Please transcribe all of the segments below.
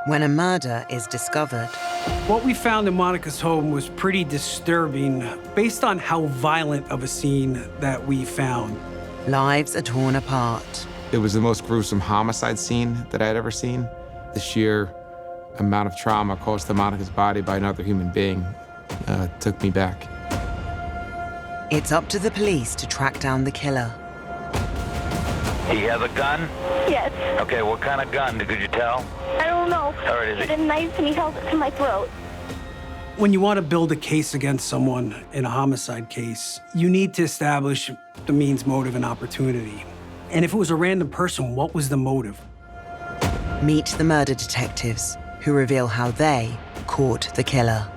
when a murder is discovered. What we found in Monica's home was pretty disturbing based on how violent of a scene that we found. Lives are torn apart. It was the most gruesome homicide scene that I had ever seen. The sheer amount of trauma caused to Monica's body by another human being took me back. It's up to the police to track down the killer. He has a gun? Yes. Okay, what kind of gun? Could you tell? I don't know. All right, He had a knife and he held it to my throat. When you want to build a case against someone in a homicide case, you need to establish the means, motive, and opportunity. And if it was a random person, what was the motive? Meet the murder detectives, who reveal how they caught the killer.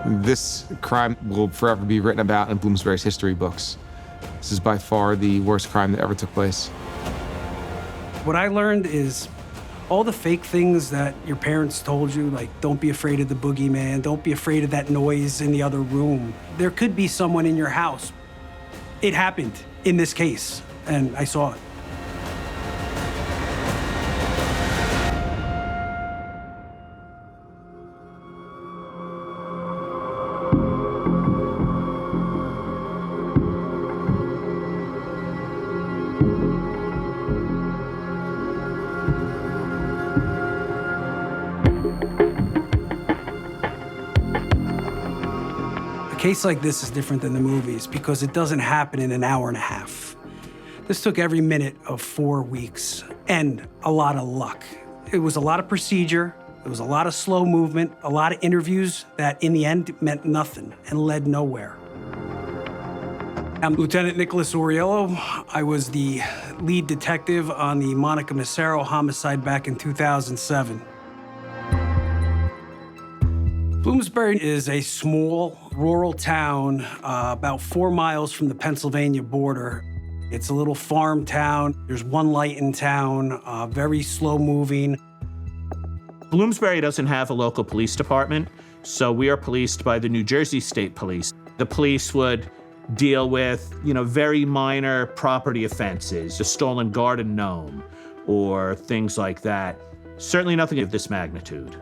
This crime will forever be written about in Bloomsbury's history books. This is by far the worst crime that ever took place. What I learned is all the fake things that your parents told you, like don't be afraid of the boogeyman, don't be afraid of that noise in the other room. There could be someone in your house. It happened in this case, and I saw it. A case like this is different than the movies because it doesn't happen in an hour and a half. This took every minute of 4 weeks and a lot of luck. It was a lot of procedure, it was a lot of slow movement, a lot of interviews that in the end meant nothing and led nowhere. I'm Lieutenant Nicholas Oriello. I was the lead detective on the Monica Massaro homicide back in 2007. Bloomsbury is a small, rural town about 4 miles from the Pennsylvania border. It's a little farm town. There's one light in town, very slow moving. Bloomsbury doesn't have a local police department, so we are policed by the New Jersey State Police. The police would deal with, very minor property offenses, a stolen garden gnome, or things like that. Certainly nothing of this magnitude.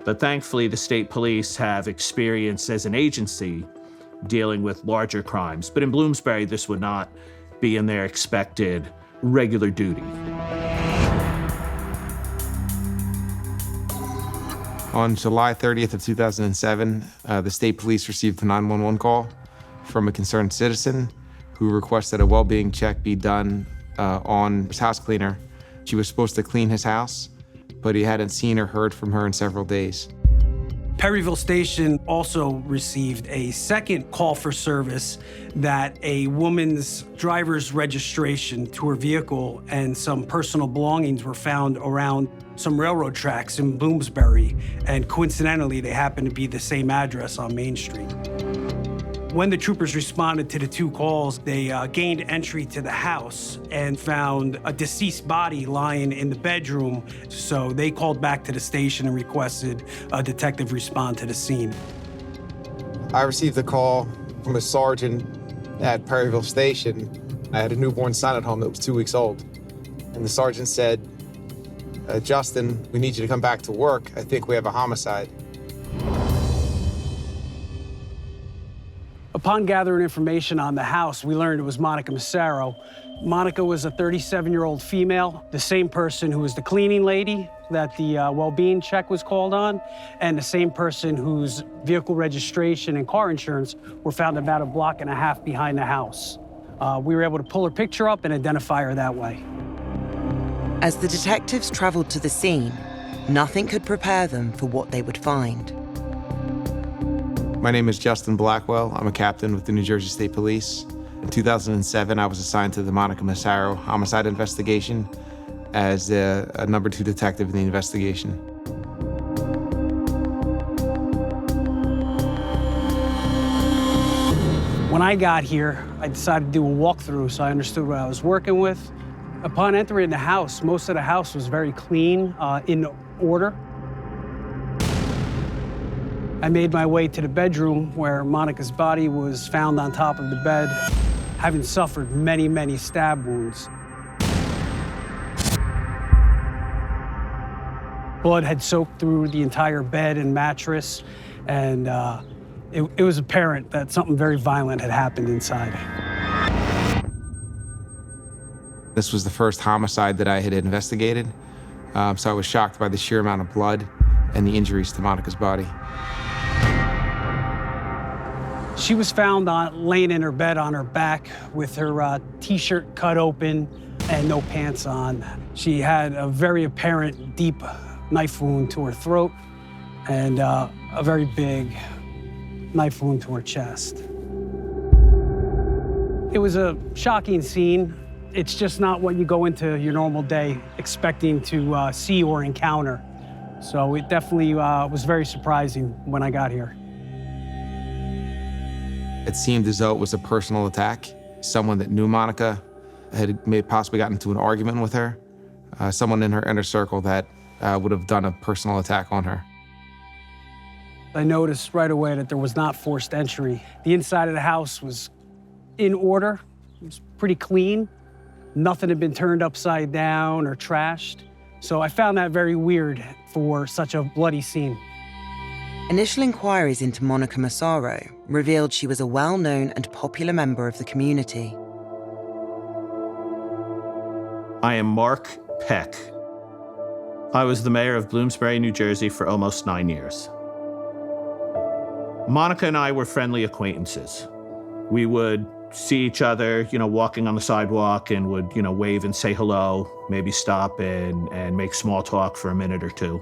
But thankfully, the state police have experience as an agency dealing with larger crimes. But in Bloomsbury, this would not be in their expected regular duty. On July 30th of 2007, the state police received a 911 call from a concerned citizen who requested a well-being check be done on his house cleaner. She was supposed to clean his house, but he hadn't seen or heard from her in several days. Perryville Station also received a second call for service that a woman's driver's registration to her vehicle and some personal belongings were found around some railroad tracks in Bloomsbury, and coincidentally, they happened to be the same address on Main Street. When the troopers responded to the 2 calls, they gained entry to the house and found a deceased body lying in the bedroom. So they called back to the station and requested a detective respond to the scene. I received a call from a sergeant at Perryville Station. I had a newborn son at home that was 2 weeks old. And the sergeant said, Justin, we need you to come back to work. I think we have a homicide. Upon gathering information on the house, we learned it was Monica Massaro. Monica was a 37-year-old female, the same person who was the cleaning lady that the well-being check was called on, and the same person whose vehicle registration and car insurance were found about a block and a half behind the house. We were able to pull her picture up and identify her that way. As the detectives traveled to the scene, nothing could prepare them for what they would find. My name is Justin Blackwell. I'm a captain with the New Jersey State Police. In 2007, I was assigned to the Monica Massaro homicide investigation as a number 2 detective in the investigation. When I got here, I decided to do a walkthrough so I understood what I was working with. Upon entering the house, most of the house was very clean, in order. I made my way to the bedroom where Monica's body was found on top of the bed, having suffered many, many stab wounds. Blood had soaked through the entire bed and mattress, and it was apparent that something very violent had happened inside. This was the first homicide that I had investigated, so I was shocked by the sheer amount of blood and the injuries to Monica's body. She was found laying in her bed on her back with her t-shirt cut open and no pants on. She had a very apparent deep knife wound to her throat and a very big knife wound to her chest. It was a shocking scene. It's just not what you go into your normal day expecting to see or encounter. So it definitely was very surprising when I got here. It seemed as though it was a personal attack. Someone that knew Monica had possibly gotten into an argument with her. Someone in her inner circle that would have done a personal attack on her. I noticed right away that there was not forced entry. The inside of the house was in order. It was pretty clean. Nothing had been turned upside down or trashed. So I found that very weird for such a bloody scene. Initial inquiries into Monica Massaro revealed she was a well-known and popular member of the community. I am Mark Peck. I was the mayor of Bloomsbury, New Jersey for almost 9 years. Monica and I were friendly acquaintances. We would see each other, walking on the sidewalk and would, wave and say hello, maybe stop and make small talk for a minute or two.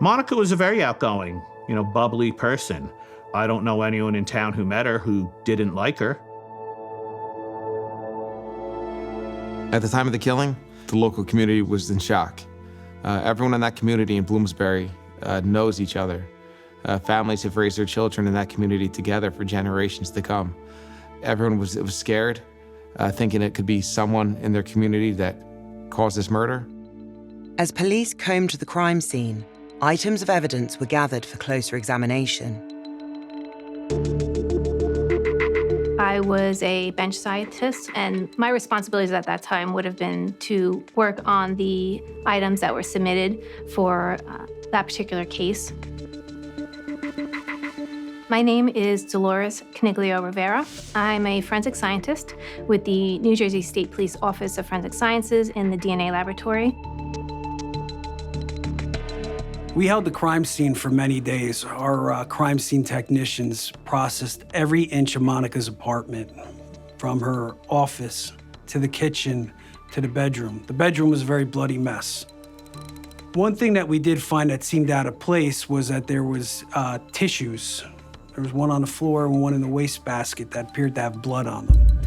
Monica was a very outgoing, bubbly person. I don't know anyone in town who met her who didn't like her. At the time of the killing, the local community was in shock. Everyone in that community in Bloomsbury knows each other. Families have raised their children in that community together for generations to come. Everyone was scared, thinking it could be someone in their community that caused this murder. As police combed the crime scene, items of evidence were gathered for closer examination. I was a bench scientist, and my responsibilities at that time would have been to work on the items that were submitted for that particular case. My name is Dolores Caniglio Rivera. I'm a forensic scientist with the New Jersey State Police Office of Forensic Sciences in the DNA laboratory. We held the crime scene for many days. Our crime scene technicians processed every inch of Monica's apartment, from her office to the kitchen to the bedroom. The bedroom was a very bloody mess. One thing that we did find that seemed out of place was that there was tissues. There was one on the floor and one in the wastebasket that appeared to have blood on them.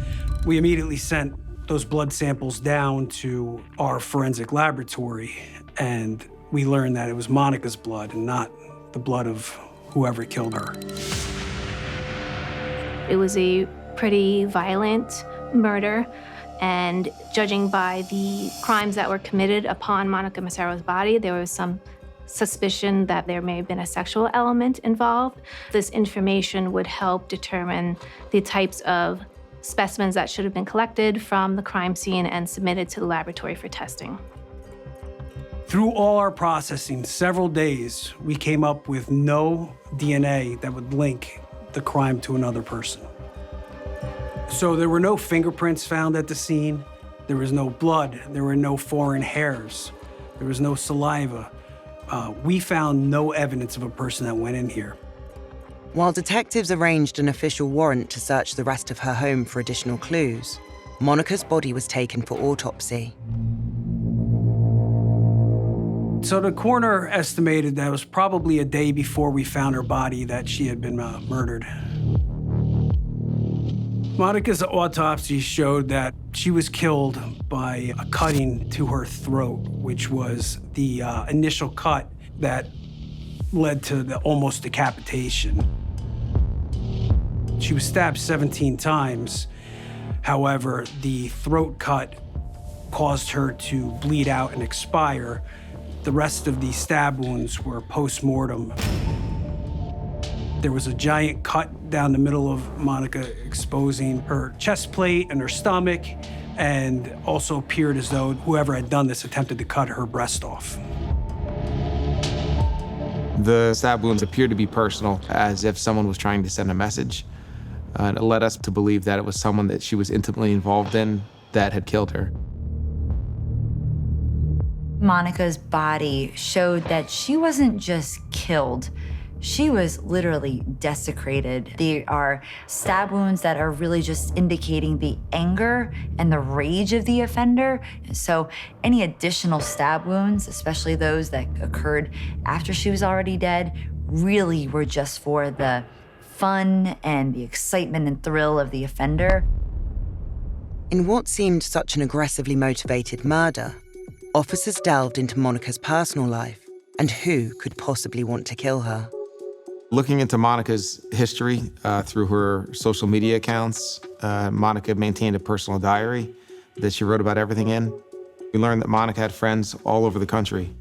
We immediately sent those blood samples down to our forensic laboratory, and we learned that it was Monica's blood and not the blood of whoever killed her. It was a pretty violent murder, and judging by the crimes that were committed upon Monica Massaro's body, there was some suspicion that there may have been a sexual element involved. This information would help determine the types of specimens that should have been collected from the crime scene and submitted to the laboratory for testing. Through all our processing, several days, we came up with no DNA that would link the crime to another person. So there were no fingerprints found at the scene. There was no blood. There were no foreign hairs. There was no saliva. We found no evidence of a person that went in here. While detectives arranged an official warrant to search the rest of her home for additional clues, Monica's body was taken for autopsy. So the coroner estimated that it was probably a day before we found her body that she had been murdered. Monica's autopsy showed that she was killed by a cutting to her throat, which was the initial cut that led to the almost decapitation. She was stabbed 17 times. However, the throat cut caused her to bleed out and expire. The rest of the stab wounds were post-mortem. There was a giant cut down the middle of Monica, exposing her chest plate and her stomach, and also appeared as though whoever had done this attempted to cut her breast off. The stab wounds appeared to be personal, as if someone was trying to send a message. And it led us to believe that it was someone that she was intimately involved in that had killed her. Monica's body showed that she wasn't just killed, she was literally desecrated. They are stab wounds that are really just indicating the anger and the rage of the offender. So any additional stab wounds, especially those that occurred after she was already dead, really were just for the fun and the excitement and thrill of the offender. In what seemed such an aggressively motivated murder, officers delved into Monica's personal life and who could possibly want to kill her. Looking into Monica's history through her social media accounts, Monica maintained a personal diary that she wrote about everything in. We learned that Monica had friends all over the country.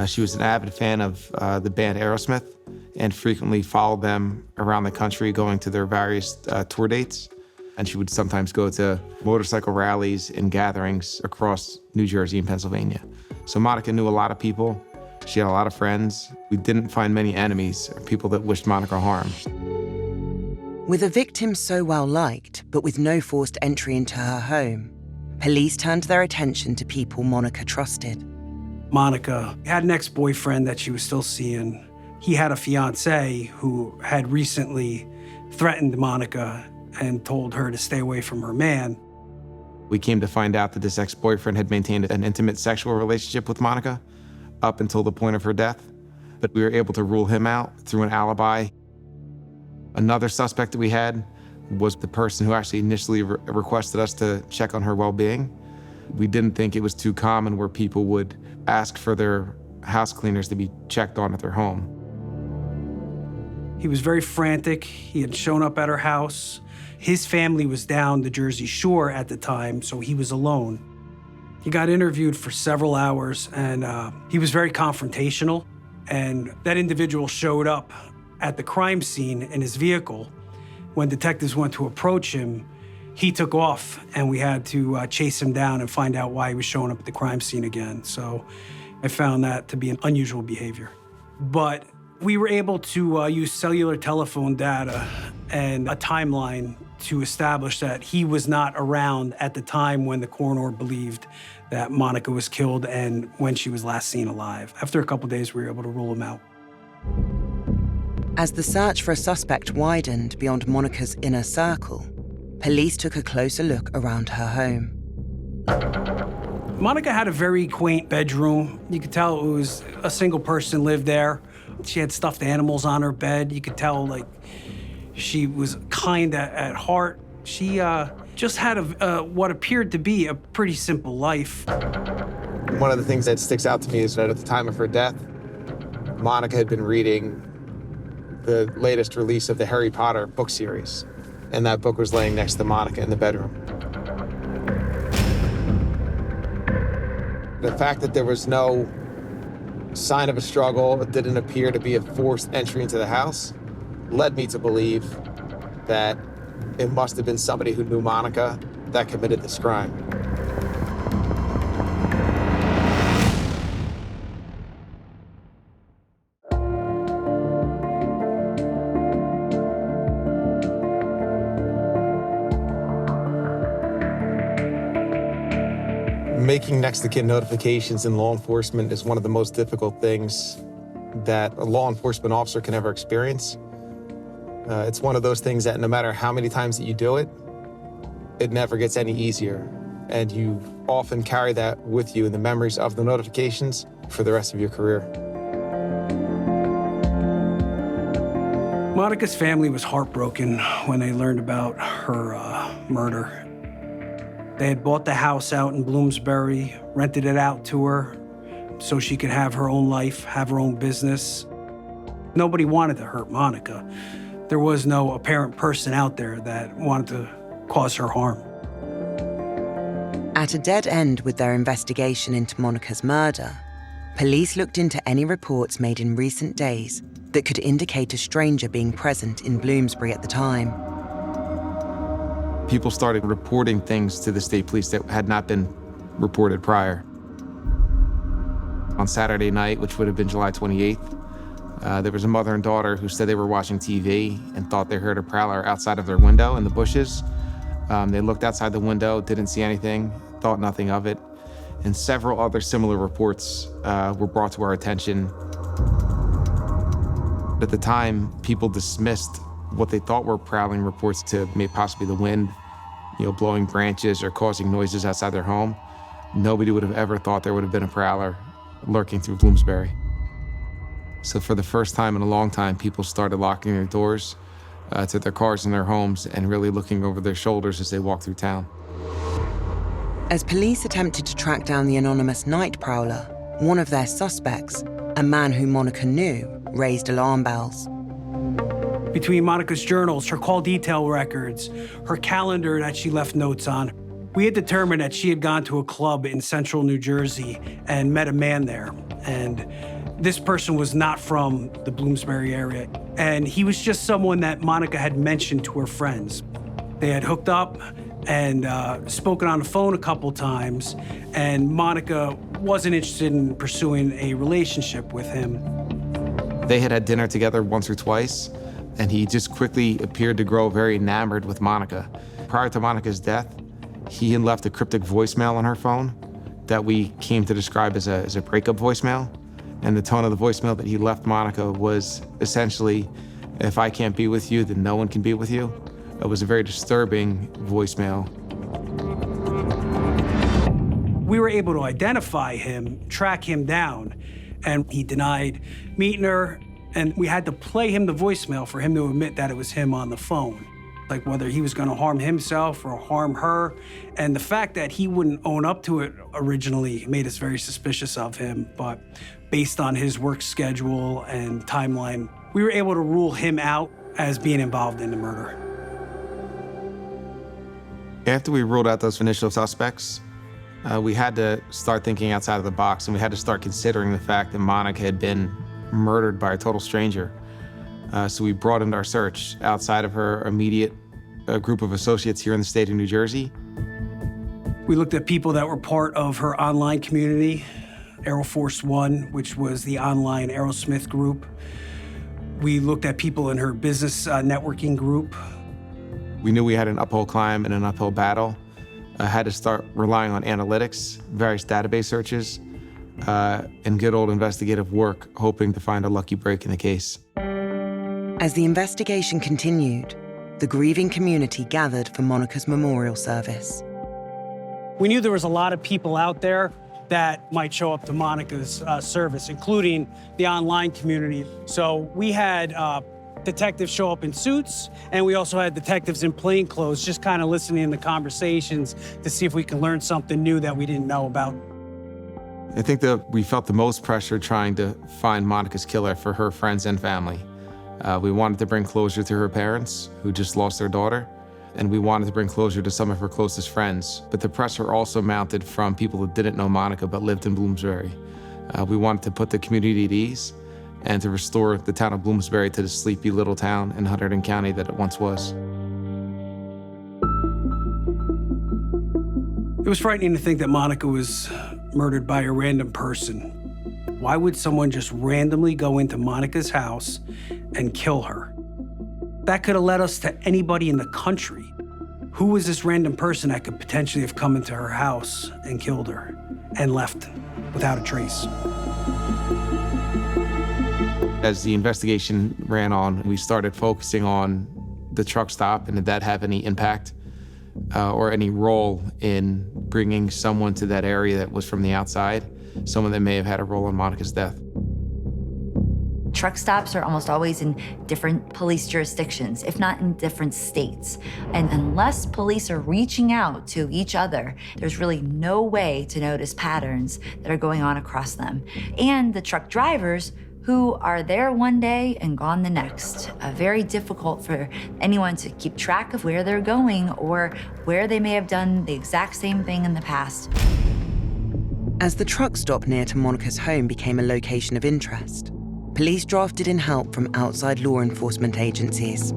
She was an avid fan of the band Aerosmith and frequently followed them around the country going to their various tour dates. And she would sometimes go to motorcycle rallies and gatherings across New Jersey and Pennsylvania. So Monica knew a lot of people. She had a lot of friends. We didn't find many enemies or people that wished Monica harm. With a victim so well liked, but with no forced entry into her home, police turned their attention to people Monica trusted. Monica had an ex-boyfriend that she was still seeing. He had a fiancée who had recently threatened Monica and told her to stay away from her man. We came to find out that this ex-boyfriend had maintained an intimate sexual relationship with Monica up until the point of her death, but we were able to rule him out through an alibi. Another suspect that we had was the person who actually initially requested us to check on her well-being. We didn't think it was too common where people would ask for their house cleaners to be checked on at their home. He was very frantic. He had shown up at her house. His family was down the Jersey Shore at the time, so he was alone. He got interviewed for several hours, and he was very confrontational. And that individual showed up at the crime scene in his vehicle. When detectives went to approach him, he took off, and we had to chase him down and find out why he was showing up at the crime scene again. So I found that to be an unusual behavior. But we were able to use cellular telephone data and a timeline to establish that he was not around at the time when the coroner believed that Monica was killed and when she was last seen alive. After a couple days, we were able to rule him out. As the search for a suspect widened beyond Monica's inner circle, police took a closer look around her home. Monica had a very quaint bedroom. You could tell it was a single person lived there. She had stuffed animals on her bed. You could tell, like, she was kind at heart. She just had what appeared to be a pretty simple life. One of the things that sticks out to me is that at the time of her death, Monica had been reading the latest release of the Harry Potter book series, and that book was laying next to Monica in the bedroom. The fact that there was no sign of a struggle, it didn't appear to be a forced entry into the house, led me to believe that it must have been somebody who knew Monica that committed this crime. Making next-of-kin notifications in law enforcement is one of the most difficult things that a law enforcement officer can ever experience. It's one of those things that no matter how many times that you do it, it never gets any easier. And you often carry that with you in the memories of the notifications for the rest of your career. Monica's family was heartbroken when they learned about her murder. They had bought the house out in Bloomsbury, rented it out to her so she could have her own life, have her own business. Nobody wanted to hurt Monica. There was no apparent person out there that wanted to cause her harm. At a dead end with their investigation into Monica's murder, police looked into any reports made in recent days that could indicate a stranger being present in Bloomsbury at the time. People started reporting things to the state police that had not been reported prior. On Saturday night, which would have been July 28th, There was a mother and daughter who said they were watching TV and thought they heard a prowler outside of their window in the bushes. They looked outside the window, didn't see anything, thought nothing of it. And several other similar reports were brought to our attention. At the time, people dismissed what they thought were prowling reports to maybe possibly the wind, blowing branches or causing noises outside their home. Nobody would have ever thought there would have been a prowler lurking through Bloomsbury. So for the first time in a long time, people started locking their doors to their cars and their homes and really looking over their shoulders as they walked through town. As police attempted to track down the anonymous night prowler, one of their suspects, a man who Monica knew, raised alarm bells. Between Monica's journals, her call detail records, her calendar that she left notes on, we had determined that she had gone to a club in central New Jersey and met a man there. And this person was not from the Bloomsbury area. And he was just someone that Monica had mentioned to her friends. They had hooked up and spoken on the phone a couple times, and Monica wasn't interested in pursuing a relationship with him. They had had dinner together once or twice, and he just quickly appeared to grow very enamored with Monica. Prior to Monica's death, he had left a cryptic voicemail on her phone that we came to describe as a breakup voicemail. And the tone of the voicemail that he left Monica was essentially, if I can't be with you, then no one can be with you. It was a very disturbing voicemail. We were able to identify him, track him down, and he denied meeting her, and we had to play him the voicemail for him to admit that it was him on the phone. Like whether he was gonna harm himself or harm her. And the fact that he wouldn't own up to it originally made us very suspicious of him, but based on his work schedule and timeline, we were able to rule him out as being involved in the murder. After we ruled out those initial suspects, we had to start thinking outside of the box, and we had to start considering the fact that Monica had been murdered by a total stranger. So we broadened our search outside of her immediate group of associates here in the state of New Jersey. We looked at people that were part of her online community, Aero Force One, which was the online Aerosmith group. We looked at people in her business networking group. We knew we had an uphill climb and an uphill battle. I had to start relying on analytics, various database searches, and good old investigative work, hoping to find a lucky break in the case. As the investigation continued, the grieving community gathered for Monica's memorial service. We knew there was a lot of people out there that might show up to Monica's service, including the online community. So we had detectives show up in suits, and we also had detectives in plain clothes, just kind of listening to conversations to see if we can learn something new that we didn't know about. I think that we felt the most pressure trying to find Monica's killer for her friends and family. We wanted to bring closure to her parents, who just lost their daughter, and we wanted to bring closure to some of her closest friends. But the pressure also mounted from people who didn't know Monica but lived in Bloomsbury. We wanted to put the community at ease and to restore the town of Bloomsbury to the sleepy little town in Hunterdon County that it once was. It was frightening to think that Monica was murdered by a random person. Why would someone just randomly go into Monica's house and kill her? That could have led us to anybody in the country. Who was this random person that could potentially have come into her house and killed her and left without a trace? As the investigation ran on, we started focusing on the truck stop, and did that have any impact or any role in bringing someone to that area that was from the outside, someone that may have had a role in Monica's death. Truck stops are almost always in different police jurisdictions, if not in different states. And unless police are reaching out to each other, there's really no way to notice patterns that are going on across them. And the truck drivers who are there one day and gone the next. Very difficult for anyone to keep track of where they're going or where they may have done the exact same thing in the past. As the truck stop near to Monica's home became a location of interest, police drafted in help from outside law enforcement agencies.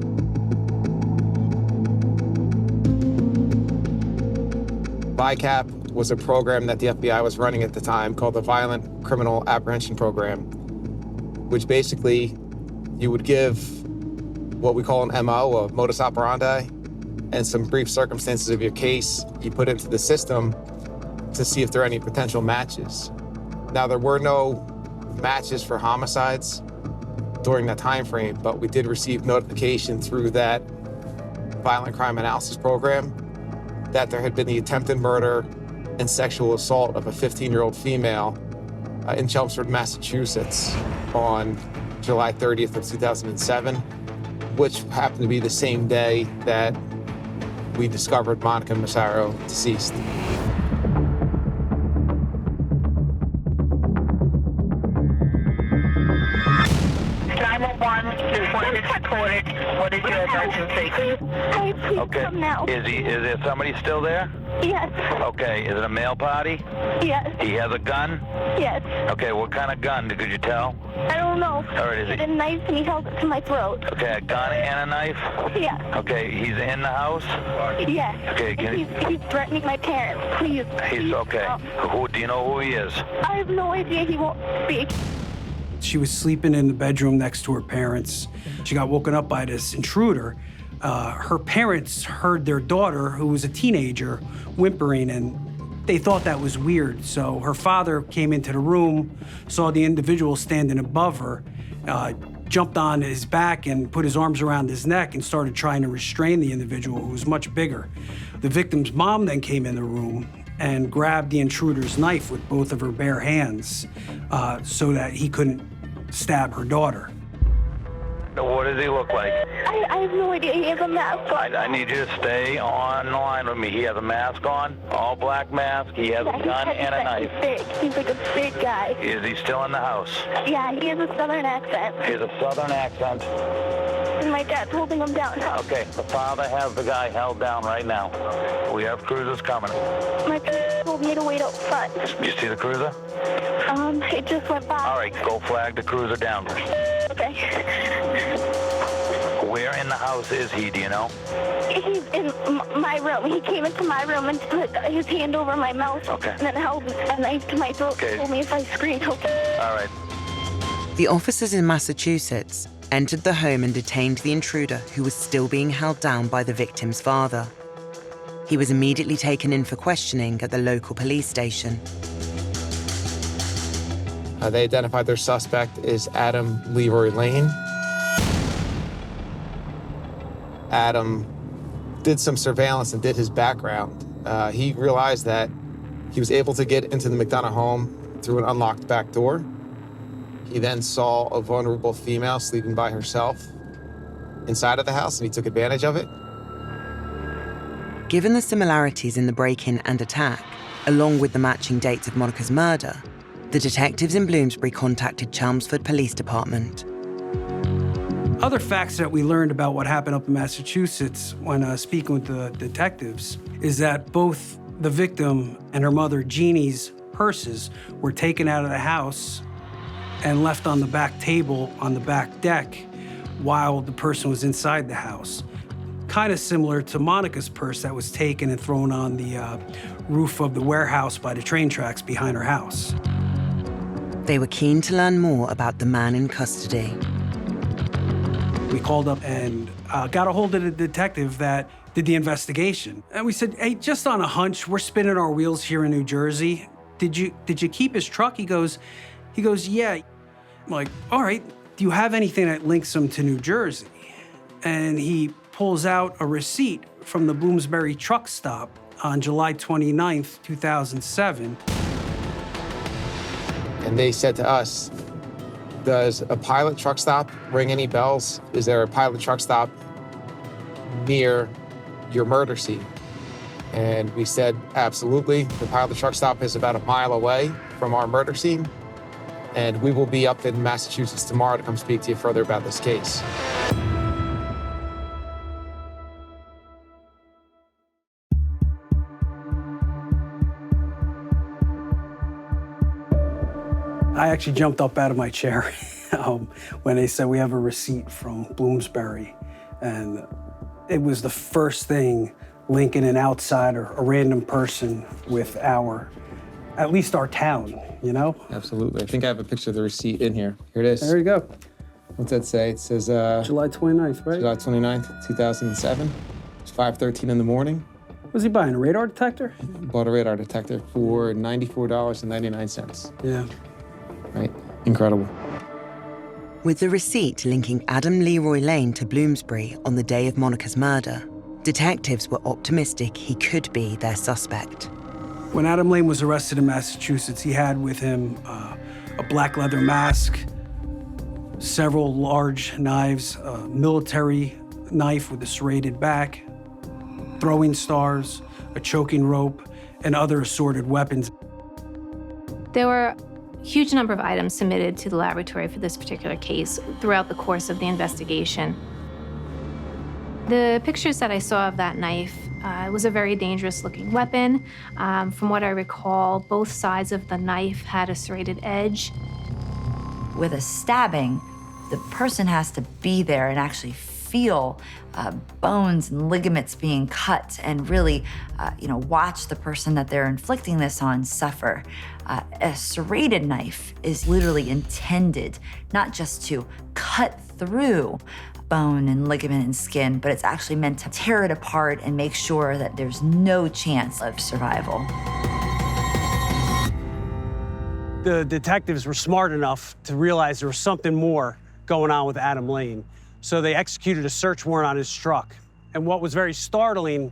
VICAP was a program that the FBI was running at the time called the Violent Criminal Apprehension Program. which basically you would give what we call an MO, a modus operandi, and some brief circumstances of your case you put into the system to see if there are any potential matches. Now, there were no matches for homicides during that time frame, but we did receive notification through that violent crime analysis program that there had been the attempted murder and sexual assault of a 15-year-old female in Chelmsford, Massachusetts on July 30th of 2007, which happened to be the same day that we discovered Monica Massaro deceased. 911, there's one that's recorded. What is your emergency? Please Okay. come now. Is there somebody still there? Yes. Okay. Is it a male party? Yes. He has a gun? Yes. Okay. What kind of gun? Could you tell? I don't know. All right. Is He he? had a knife and he held it to my throat. Okay. A gun and a knife? Yes. Okay. He's in the house? Yes. Okay, can He's threatening my parents. Please. He's okay. Who do you know who he is? I have no idea. He won't speak. She was sleeping in the bedroom next to her parents. She got woken up by this intruder. Her parents heard their daughter, who was a teenager, whimpering, and they thought that was weird. So her father came into the room, saw the individual standing above her, jumped on his back and put his arms around his neck and started trying to restrain the individual, who was much bigger. The victim's mom then came in the room and grabbed the intruder's knife with both of her bare hands so that he couldn't stab her daughter. What does he look like? I have no idea. He has a mask on. I need you to stay on the line with me. He has a mask on, all black mask. He has a gun and a knife. He's big. He's like a big guy. Is he still in the house? Yeah, he has a southern accent. He has a southern accent. And my dad's holding him down. Okay, the father has the guy held down right now. We have cruisers coming. My parents told me to wait out front. You see the cruiser? It just went by. All right, go flag the cruiser down. Okay. Where in the house is he, do you know? He's in my room. He came into my room and put his hand over my mouth. Okay. And then held a knife to my throat. Okay. Told me if I screamed, okay. All right. The officers in Massachusetts entered the home and detained the intruder, who was still being held down by the victim's father. He was immediately taken in for questioning at the local police station. They identified their suspect as Adam Leroy Lane. Adam did some surveillance and did his background. He realized that he was able to get into the McDonough home through an unlocked back door. He then saw a vulnerable female sleeping by herself inside of the house, and he took advantage of it. Given the similarities in the break-in and attack, along with the matching dates of Monica's murder, the detectives in Bloomsbury contacted Chelmsford Police Department. Other facts that we learned about what happened up in Massachusetts when speaking with the detectives is that both the victim and her mother, Jeannie's purses were taken out of the house and left on the back table on the back deck while the person was inside the house. Kind of similar to Monica's purse that was taken and thrown on the roof of the warehouse by the train tracks behind her house. They were keen to learn more about the man in custody. We called up and got a hold of the detective that did the investigation. And we said, hey, just on a hunch, we're spinning our wheels here in New Jersey. Did you keep his truck? He goes, yeah. I'm like, all right, do you have anything that links him to New Jersey? And he pulls out a receipt from the Bloomsbury truck stop on July 29th, 2007. And they said to us, does a pilot truck stop ring any bells? Is there a pilot truck stop near your murder scene? And we said, absolutely. The pilot truck stop is about a mile away from our murder scene. And we will be up in Massachusetts tomorrow to come speak to you further about this case. I actually jumped up out of my chair when they said we have a receipt from Bloomsbury. And it was the first thing linking an outsider, a random person, with our at least our town, you know? Absolutely. I think I have a picture of the receipt in here. Here it is. There you go. What's that say? It says July 29th, right? July 29th, 2007. It's 5:13 in the morning. Was he buying a radar detector? Bought a radar detector for $94.99. Yeah. Right? Incredible. With the receipt linking Adam Leroy Lane to Bloomsbury on the day of Monica's murder, detectives were optimistic he could be their suspect. When Adam Lane was arrested in Massachusetts, he had with him a black leather mask, several large knives, a military knife with a serrated back, throwing stars, a choking rope, and other assorted weapons. There were a huge number of items submitted to the laboratory for this particular case throughout the course of the investigation. The pictures that I saw of that knife, it was a very dangerous-looking weapon. From what I recall, both sides of the knife had a serrated edge. With a stabbing, the person has to be there and actually feel bones and ligaments being cut and really, watch the person that they're inflicting this on suffer. A serrated knife is literally intended not just to cut through bone and ligament and skin, but it's actually meant to tear it apart and make sure that there's no chance of survival. The detectives were smart enough to realize there was something more going on with Adam Lane. So they executed a search warrant on his truck. And what was very startling,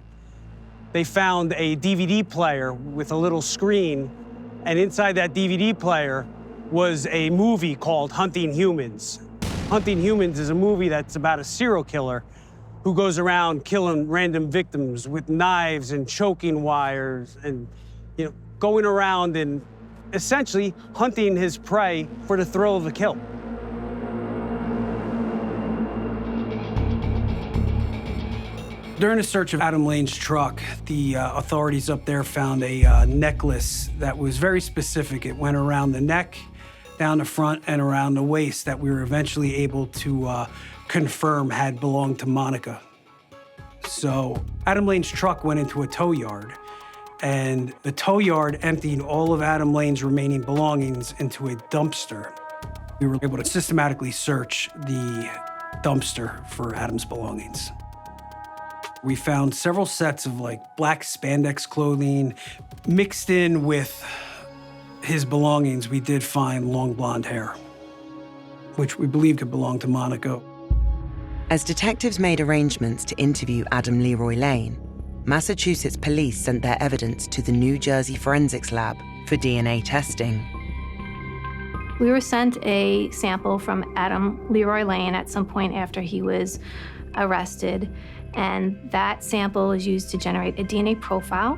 they found a DVD player with a little screen, and inside that DVD player was a movie called Hunting Humans. Hunting Humans is a movie that's about a serial killer who goes around killing random victims with knives and choking wires and, going around and essentially hunting his prey for the thrill of the kill. During a search of Adam Lane's truck, the authorities up there found a necklace that was very specific. It went around the neck, down the front, and around the waist that we were eventually able to confirm had belonged to Monica. So Adam Lane's truck went into a tow yard, and the tow yard emptied all of Adam Lane's remaining belongings into a dumpster. We were able to systematically search the dumpster for Adam's belongings. We found several sets of black spandex clothing. Mixed in with his belongings, we did find long blonde hair, which we believe could belong to Monica. As detectives made arrangements to interview Adam Leroy Lane, Massachusetts police sent their evidence to the New Jersey Forensics Lab for DNA testing. We were sent a sample from Adam Leroy Lane at some point after he was arrested, and that sample is used to generate a DNA profile.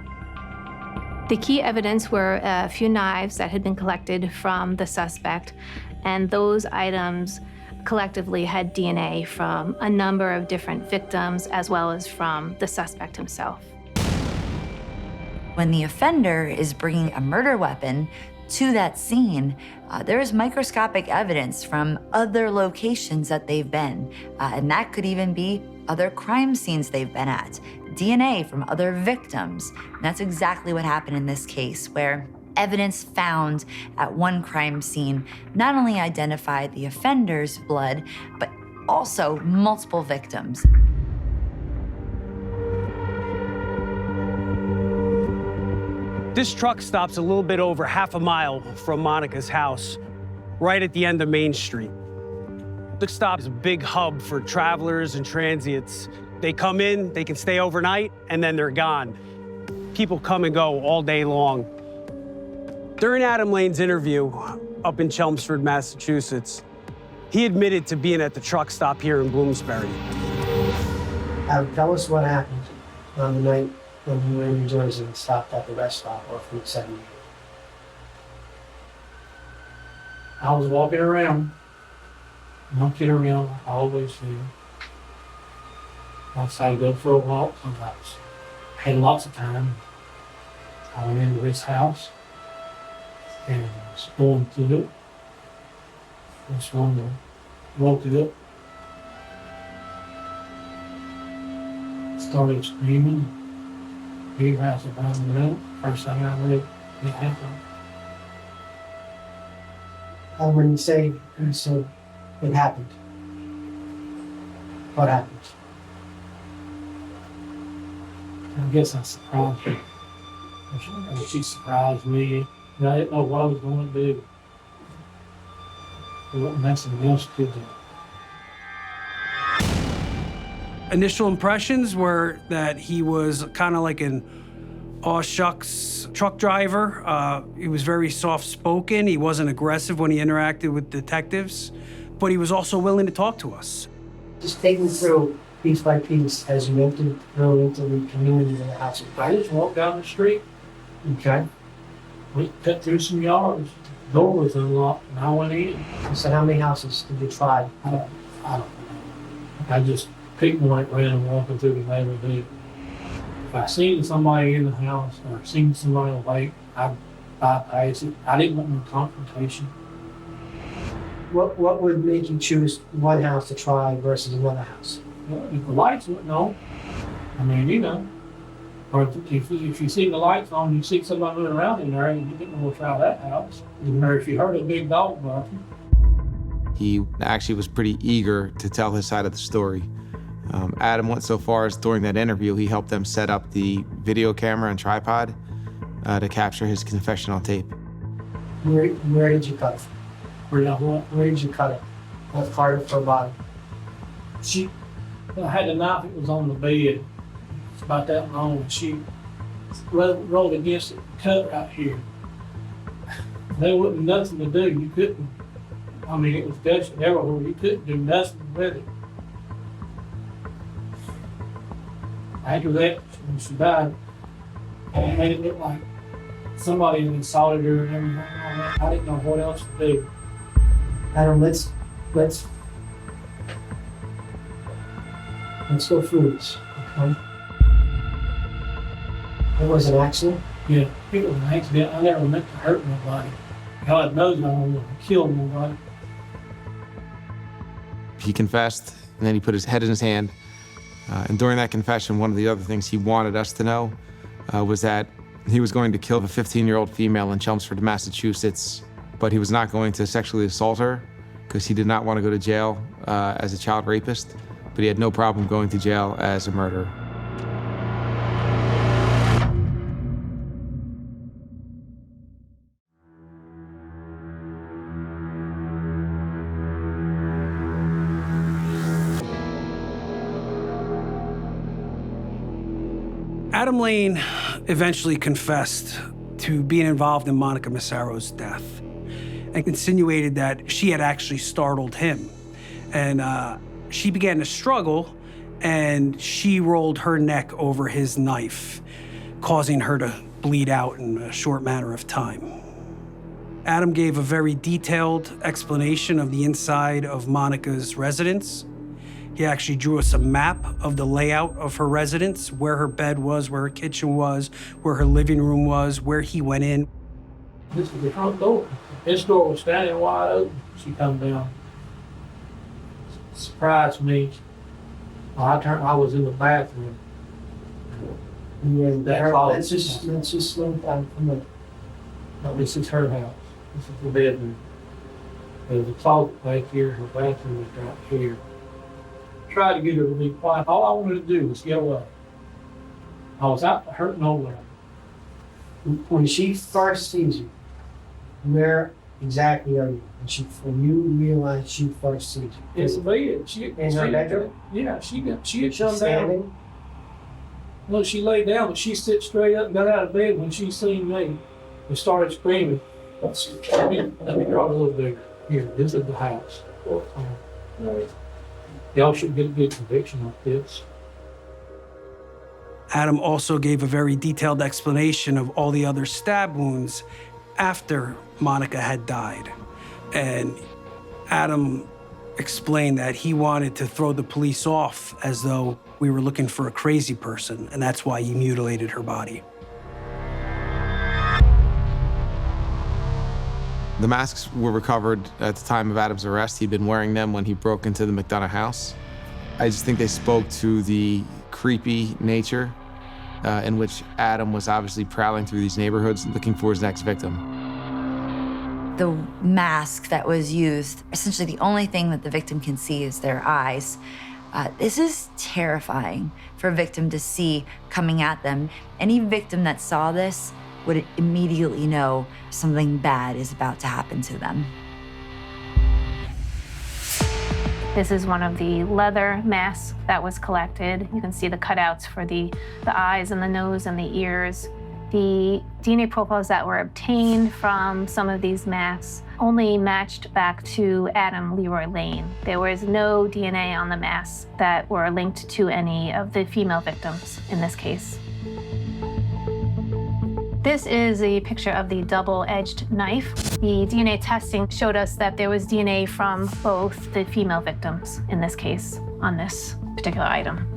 The key evidence were a few knives that had been collected from the suspect, and those items collectively had DNA from a number of different victims as well as from the suspect himself. When the offender is bringing a murder weapon to that scene, there is microscopic evidence from other locations that they've been, and that could even be other crime scenes they've been at, DNA from other victims. And that's exactly what happened in this case, where evidence found at one crime scene not only identified the offender's blood, but also multiple victims. This truck stops a little bit over half a mile from Monica's house, right at the end of Main Street. The stop is a big hub for travelers and transients. They come in, they can stay overnight, and then they're gone. People come and go all day long. During Adam Lane's interview up in Chelmsford, Massachusetts, he admitted to being at the truck stop here in Bloomsbury. Tell us what happened on the night when you were in New Jersey and stopped at the rest stop off Route 78. I was walking around, always here. I decided to go for a walk sometimes. I had lots of time. I went into his house and was going through it. Just wanted to walk it up. Started screaming. Big house about the road. First thing I read, it happened. When you say, so it happened. What happened? I guess I surprised her. She surprised me. And I didn't know what I was going to do. There wasn't nothing else to do. Initial impressions were that he was kind of like an aw shucks truck driver. He was very soft-spoken. He wasn't aggressive when he interacted with detectives, but he was also willing to talk to us. Just take me through piece by piece as you entered through into the community of the house. I just walked down the street, Okay. we cut through some yards, door was unlocked, and I went in. So how many houses did you try? I don't know. I just picked one at random walking through the neighborhood. If I seen somebody in the house or seen somebody awake, I'd bypass it. I didn't want no confrontation. What would make you choose one house to try versus another house? Well, if the lights went on, I mean, you know, or if you see the lights on, you see somebody moving around in there, and you didn't want to try that house. Or if you heard a big dog barking. He actually was pretty eager to tell his side of the story. Adam went so far as during that interview, he helped them set up the video camera and tripod to capture his confession on tape. Where did you cut it? Where did you cut it? What part of her body? I had the knife, it was on the bed. It's about that long, and she rolled against it, cut right here. There wasn't nothing to do. You couldn't, I mean, it was gushing everywhere. You couldn't do nothing with it. After that, when she died, it made it look like somebody had assaulted her and everything like that. I didn't know what else to do. Adam, let's go through this, okay? It was an accident? Yeah, it was an accident. I never meant to hurt nobody. God knows I don't want to kill nobody. He confessed, and then he put his head in his hand. And during that confession, one of the other things he wanted us to know was that he was going to kill the 15-year-old female in Chelmsford, Massachusetts, but he was not going to sexually assault her because he did not want to go to jail as a child rapist, but he had no problem going to jail as a murderer. Adam Lane eventually confessed to being involved in Monica Massaro's death and insinuated that she had actually startled him. And she began to struggle, and she rolled her neck over his knife, causing her to bleed out in a short matter of time. Adam gave a very detailed explanation of the inside of Monica's residence. He actually drew us a map of the layout of her residence, where her bed was, where her kitchen was, where her living room was, where he went in. This is the front door. This door was standing wide open. She come down. Surprised me. I was in the bathroom. Let's just slow down for a minute. No, this is her house. This is the bedroom. There's a closet back here. Her bathroom is right here. Tried to get her to be quiet. All I wanted to do was get away. I was out to hurt nowhere. When she first sees you, where exactly are you? When you realize she first sees you? It's a bed. In her bedroom? Yeah, she had come Standing? down. Look, she laid down, but she sit straight up and got out of bed when she seen me and started screaming. Let me draw a little bigger. Here, this is the house. Y'all should get a good conviction like this. Adam also gave a very detailed explanation of all the other stab wounds after Monica had died. And Adam explained that he wanted to throw the police off as though we were looking for a crazy person, and that's why he mutilated her body. The masks were recovered at the time of Adam's arrest. He'd been wearing them when he broke into the McDonough house. I just think they spoke to the creepy nature in which Adam was obviously prowling through these neighborhoods looking for his next victim. The mask that was used, essentially the only thing that the victim can see is their eyes. This is terrifying for a victim to see coming at them. Any victim that saw this would immediately know something bad is about to happen to them. This is one of the leather masks that was collected. You can see the cutouts for the eyes and the nose and the ears. The DNA profiles that were obtained from some of these masks only matched back to Adam Leroy Lane. There was no DNA on the masks that were linked to any of the female victims in this case. This is a picture of the double-edged knife. The DNA testing showed us that there was DNA from both the female victims in this case on this particular item.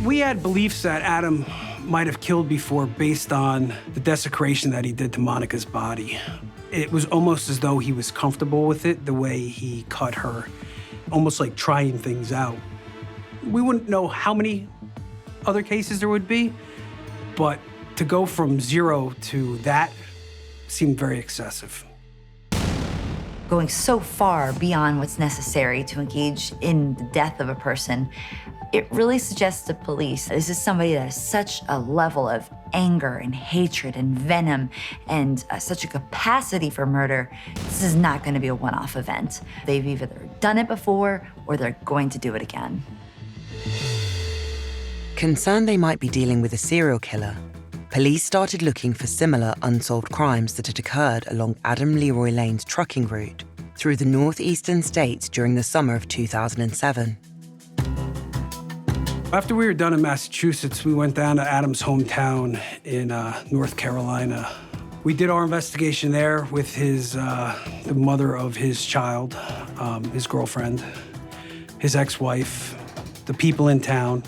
We had beliefs that Adam might have killed before based on the desecration that he did to Monica's body. It was almost as though he was comfortable with it, the way he cut her, almost like trying things out. We wouldn't know how many other cases there would be, but to go from 0 to that seemed very excessive. Going so far beyond what's necessary to engage in the death of a person, it really suggests to police this is somebody that has such a level of anger and hatred and venom and such a capacity for murder. This is not going to be a one-off event. They've either done it before or they're going to do it again. Concerned they might be dealing with a serial killer, police started looking for similar unsolved crimes that had occurred along Adam Leroy Lane's trucking route through the northeastern states during the summer of 2007. After we were done in Massachusetts, we went down to Adam's hometown in North Carolina. We did our investigation there with the mother of his child, his girlfriend, his ex-wife, the people in town.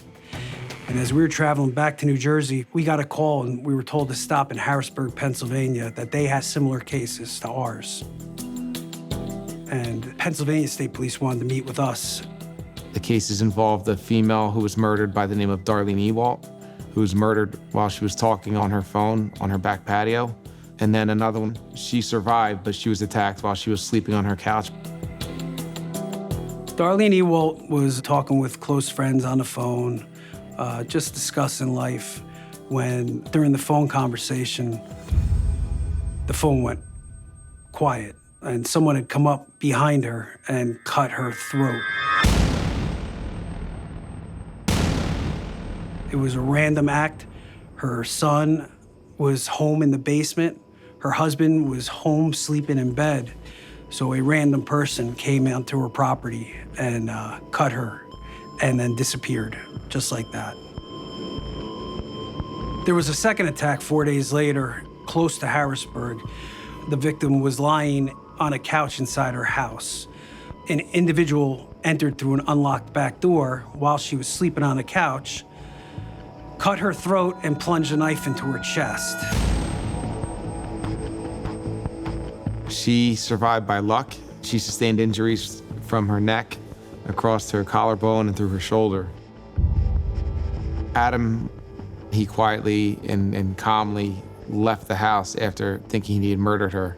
And as we were traveling back to New Jersey, we got a call and we were told to stop in Harrisburg, Pennsylvania, that they had similar cases to ours. And Pennsylvania State Police wanted to meet with us. The cases involved a female who was murdered by the name of Darlene Ewalt, who was murdered while she was talking on her phone on her back patio. And then another one, she survived, but she was attacked while she was sleeping on her couch. Darlene Ewalt was talking with close friends on the phone, just discussing life, when during the phone conversation, the phone went quiet and someone had come up behind her and cut her throat. It was a random act. Her son was home in the basement. Her husband was home sleeping in bed. So a random person came onto her property and cut her and then disappeared, just like that. There was a second attack 4 days later, close to Harrisburg. The victim was lying on a couch inside her house. An individual entered through an unlocked back door while she was sleeping on the couch, cut her throat and plunged a knife into her chest. She survived by luck. She sustained injuries from her neck, across her collarbone and through her shoulder. Adam, he quietly and calmly left the house after thinking he had murdered her.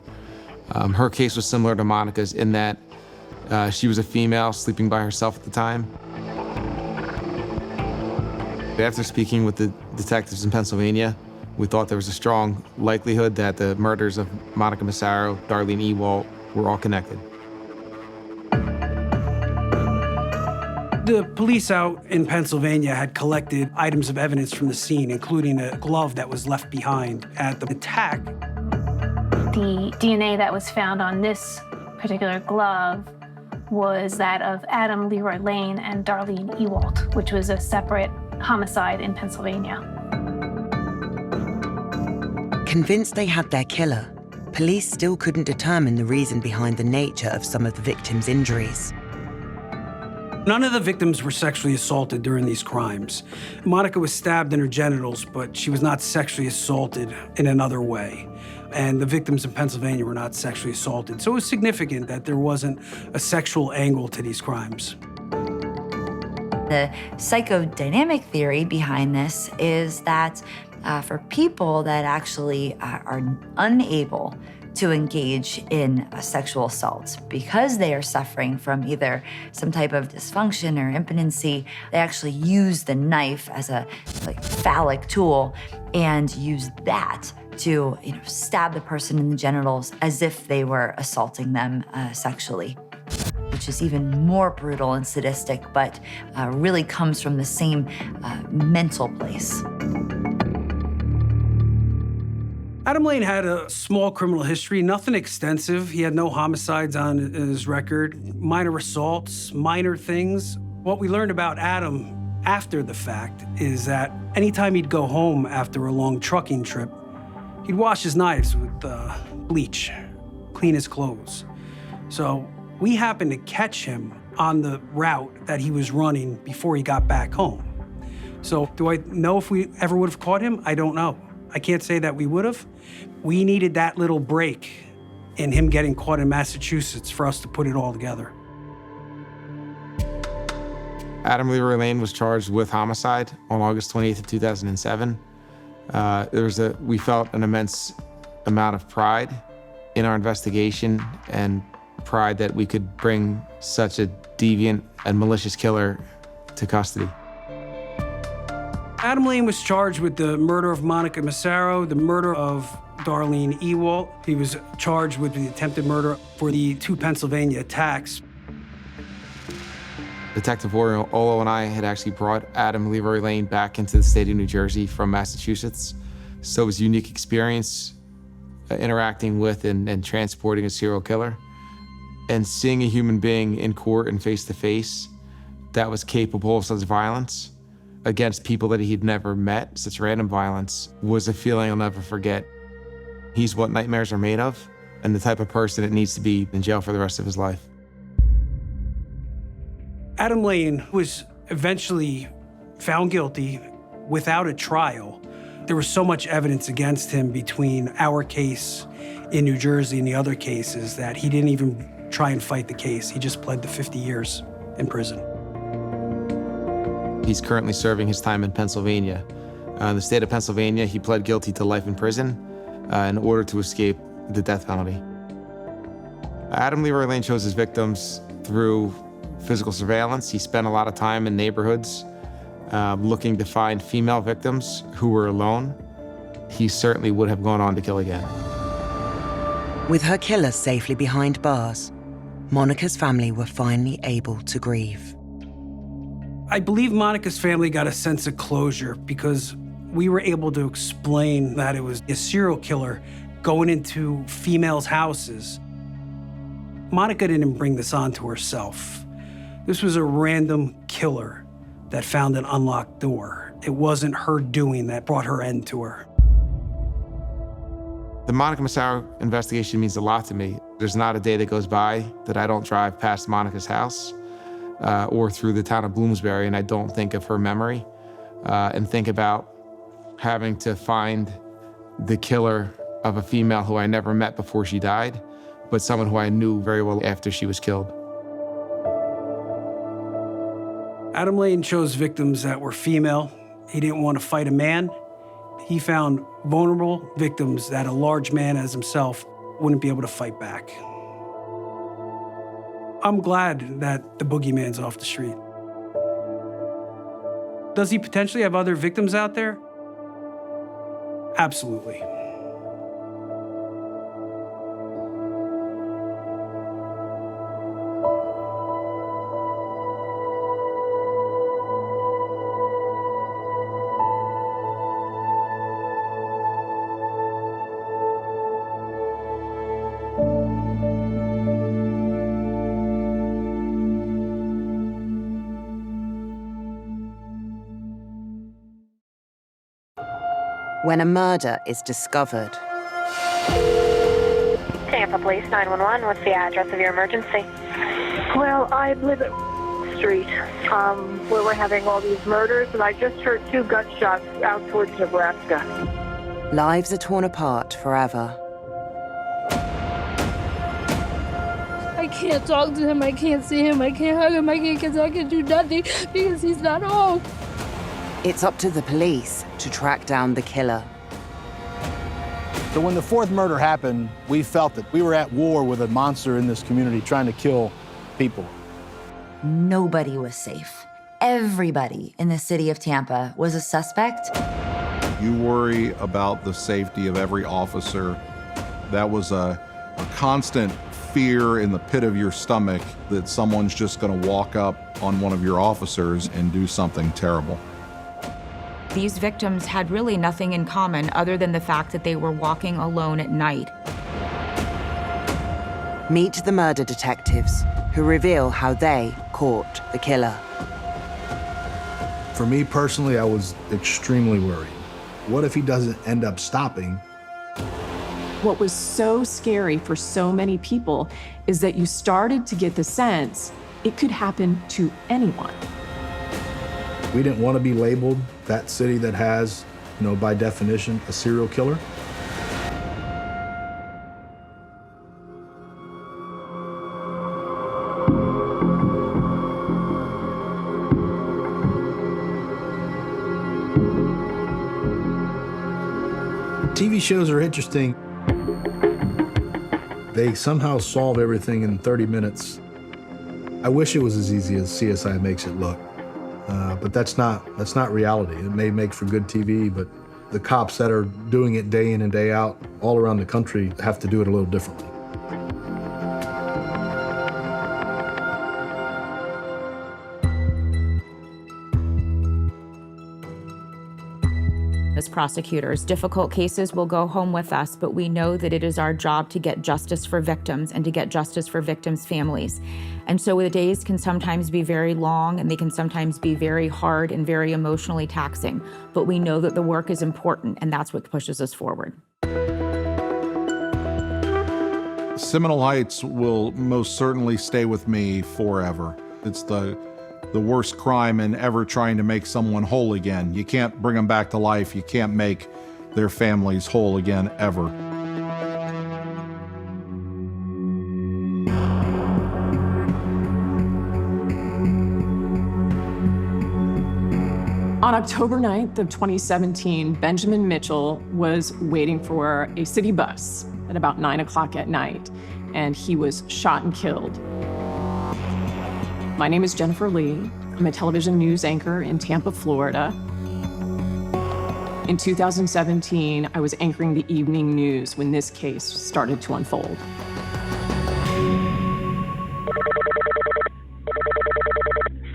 Her case was similar to Monica's in that she was a female sleeping by herself at the time. After speaking with the detectives in Pennsylvania, we thought there was a strong likelihood that the murders of Monica Massaro, Darlene Ewalt were all connected. The police out in Pennsylvania had collected items of evidence from the scene, including a glove that was left behind at the attack. The DNA that was found on this particular glove was that of Adam Leroy Lane and Darlene Ewalt, which was a separate homicide in Pennsylvania. Convinced they had their killer, police still couldn't determine the reason behind the nature of some of the victims' injuries. None of the victims were sexually assaulted during these crimes. Monica was stabbed in her genitals, but she was not sexually assaulted in another way. And the victims in Pennsylvania were not sexually assaulted. So it was significant that there wasn't a sexual angle to these crimes. The psychodynamic theory behind this is that for people that actually are unable to engage in a sexual assault because they are suffering from either some type of dysfunction or impotency. They actually use the knife as a phallic tool and use that to stab the person in the genitals as if they were assaulting them sexually, which is even more brutal and sadistic, but really comes from the same mental place. Adam Lane had a small criminal history, nothing extensive. He had no homicides on his record, minor assaults, minor things. What we learned about Adam after the fact is that anytime he'd go home after a long trucking trip, he'd wash his knives with bleach, clean his clothes. So we happened to catch him on the route that he was running before he got back home. So do I know if we ever would have caught him? I don't know. I can't say that we would have. We needed that little break in him getting caught in Massachusetts for us to put it all together. Adam Leroy Lane was charged with homicide on August 28th of 2007. We felt an immense amount of pride in our investigation and pride that we could bring such a deviant and malicious killer to custody. Adam Lane was charged with the murder of Monica Massaro, the murder of Darlene Ewalt. He was charged with the attempted murder for the 2 Pennsylvania attacks. Detective Olo and I had actually brought Adam Leroy Lane back into the state of New Jersey from Massachusetts. So it was a unique experience interacting with and transporting a serial killer and seeing a human being in court and face-to-face that was capable of such violence against people that he'd never met, such random violence, was a feeling I'll never forget. He's what nightmares are made of and the type of person that needs to be in jail for the rest of his life. Adam Lane was eventually found guilty without a trial. There was so much evidence against him between our case in New Jersey and the other cases that he didn't even try and fight the case. He just pled to 50 years in prison. He's currently serving his time in Pennsylvania. In the state of Pennsylvania, he pled guilty to life in prison in order to escape the death penalty. Adam Leroy Lane chose his victims through physical surveillance. He spent a lot of time in neighborhoods looking to find female victims who were alone. He certainly would have gone on to kill again. With her killer safely behind bars, Monica's family were finally able to grieve. I believe Monica's family got a sense of closure because we were able to explain that it was a serial killer going into females' houses. Monica didn't bring this on to herself. This was a random killer that found an unlocked door. It wasn't her doing that brought her end to her. The Monica Massaro investigation means a lot to me. There's not a day that goes by that I don't drive past Monica's house or through the town of Bloomsbury and I don't think of her memory and think about having to find the killer of a female who I never met before she died, but someone who I knew very well after she was killed. Adam Lane chose victims that were female. He didn't want to fight a man. He found vulnerable victims that a large man as himself wouldn't be able to fight back. I'm glad that the boogeyman's off the street. Does he potentially have other victims out there? Absolutely. When a murder is discovered, Tampa Police 911, what's the address of your emergency? Well, I live at Street, where we're having all these murders, and I just heard 2 gunshots out towards Nebraska. lives are torn apart forever. I can't talk to him, I can't see him, I can't hug him, I can do nothing because he's not home. It's up to the police to track down the killer. So when the fourth murder happened, we felt that we were at war with a monster in this community trying to kill people. Nobody was safe. Everybody in the city of Tampa was a suspect. You worry about the safety of every officer. That was a constant fear in the pit of your stomach that someone's just going to walk up on one of your officers and do something terrible. These victims had really nothing in common other than the fact that they were walking alone at night. Meet the murder detectives, who reveal how they caught the killer. For me personally, I was extremely worried. What if he doesn't end up stopping? What was so scary for so many people is that you started to get the sense it could happen to anyone. We didn't want to be labeled that city that has, by definition, a serial killer. TV shows are interesting. They somehow solve everything in 30 minutes. I wish it was as easy as CSI makes it look, but that's not reality. It may make for good TV, but the cops that are doing it day in and day out all around the country have to do it a little differently. As prosecutors, difficult cases will go home with us, but we know that it is our job to get justice for victims and to get justice for victims' families. And so the days can sometimes be very long and they can sometimes be very hard and very emotionally taxing, but we know that the work is important and that's what pushes us forward. Seminole Heights will most certainly stay with me forever. It's the worst crime in ever trying to make someone whole again. You can't bring them back to life. You can't make their families whole again, ever. On October 9th of 2017, Benjamin Mitchell was waiting for a city bus at about 9 o'clock at night, and he was shot and killed. My name is Jennifer Lee. I'm a television news anchor in Tampa, Florida. In 2017, I was anchoring the evening news when this case started to unfold.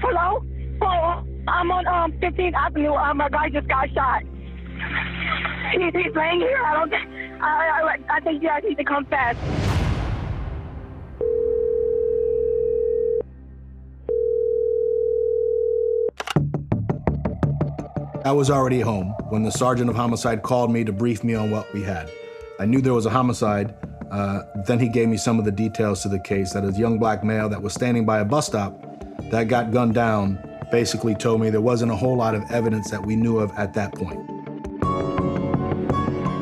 Hello? Oh, I'm on 15th Avenue. My guy just got shot. He's laying here. I think you guys need to come fast. I was already home when the sergeant of homicide called me to brief me on what we had. I knew there was a homicide. Then he gave me some of the details to the case, that a young black male that was standing by a bus stop that got gunned down basically told me there wasn't a whole lot of evidence that we knew of at that point.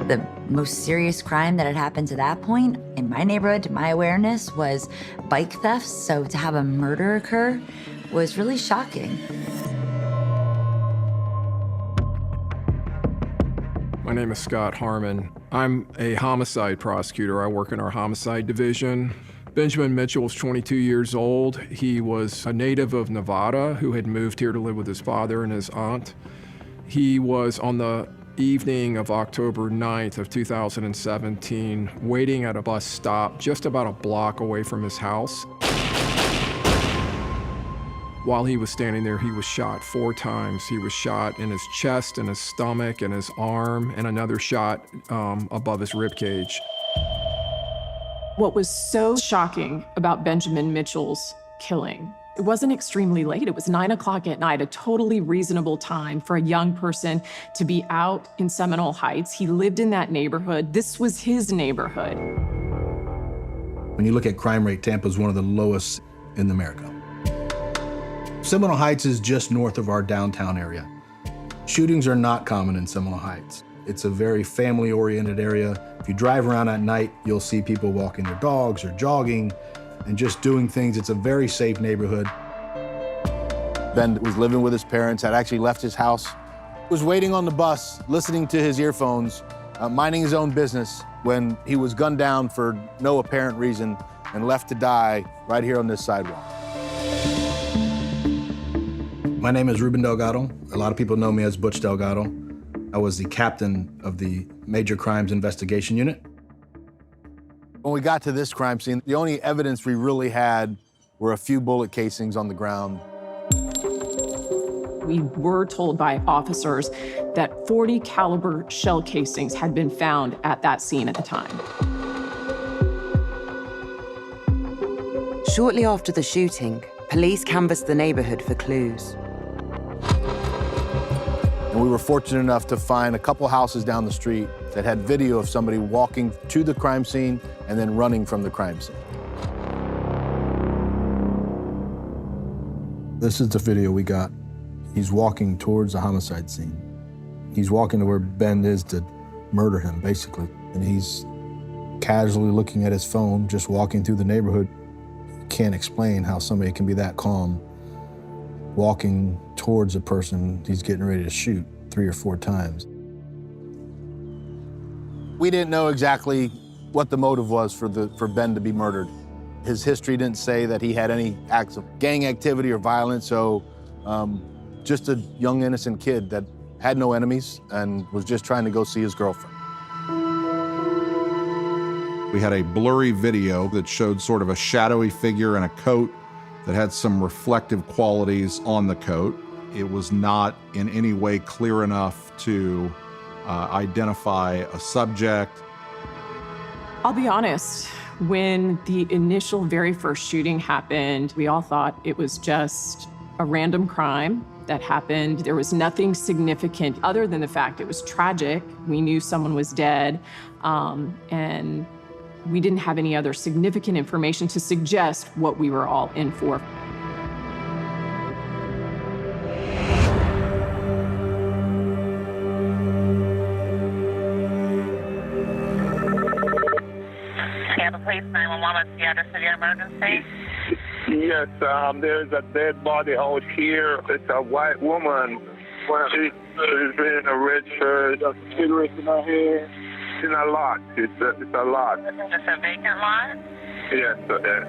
The most serious crime that had happened to that point in my neighborhood, to my awareness, was bike thefts. So to have a murder occur was really shocking. My name is Scott Harmon. I'm a homicide prosecutor. I work in our homicide division. Benjamin Mitchell was 22 years old. He was a native of Nevada who had moved here to live with his father and his aunt. He was on the evening of October 9th of 2017 waiting at a bus stop just about a block away from his house. While he was standing there, he was shot 4 times. He was shot in his chest, in his stomach, in his arm, and another shot above his ribcage. What was so shocking about Benjamin Mitchell's killing, it wasn't extremely late. It was 9 o'clock at night, a totally reasonable time for a young person to be out in Seminole Heights. He lived in that neighborhood. This was his neighborhood. When you look at crime rate, Tampa is one of the lowest in America. Seminole Heights is just north of our downtown area. Shootings are not common in Seminole Heights. It's a very family-oriented area. If you drive around at night, you'll see people walking their dogs or jogging and just doing things. It's a very safe neighborhood. Ben was living with his parents, had actually left his house Was waiting on the bus, listening to his earphones, minding his own business, when he was gunned down for no apparent reason and left to die right here on this sidewalk. My name is Ruben Delgado. A lot of people know me as Butch Delgado. I was the captain of the Major Crimes Investigation Unit. When we got to this crime scene, the only evidence we really had were a few bullet casings on the ground. We were told by officers that .40 caliber shell casings had been found at that scene at the time. Shortly after the shooting, police canvassed the neighborhood for clues. And we were fortunate enough to find a couple houses down the street that had video of somebody walking to the crime scene and then running from the crime scene. This is the video we got. He's walking towards the homicide scene. He's walking to where Ben is to murder him, basically. And he's casually looking at his phone, just walking through the neighborhood. Can't explain how somebody can be that calm, walking towards a person he's getting ready to shoot 3 or 4 times. We didn't know exactly what the motive was for Ben to be murdered. His history didn't say that he had any acts of gang activity or violence, so just a young, innocent kid that had no enemies and was just trying to go see his girlfriend. We had a blurry video that showed sort of a shadowy figure in a coat that had some reflective qualities on the coat. It was not in any way clear enough to identify a subject. I'll be honest, when the initial very first shooting happened, we all thought it was just a random crime that happened. There was nothing significant other than the fact it was tragic. We knew someone was dead, and we didn't have any other significant information to suggest what we were all in for. Seattle Police 911, what's the address of your emergency? Yes, there's a dead body out here. It's a white woman. She's wearing a red shirt. Cigarettes in her hair. In a lot. It's a lot. It's a vacant lot? Yes, sir.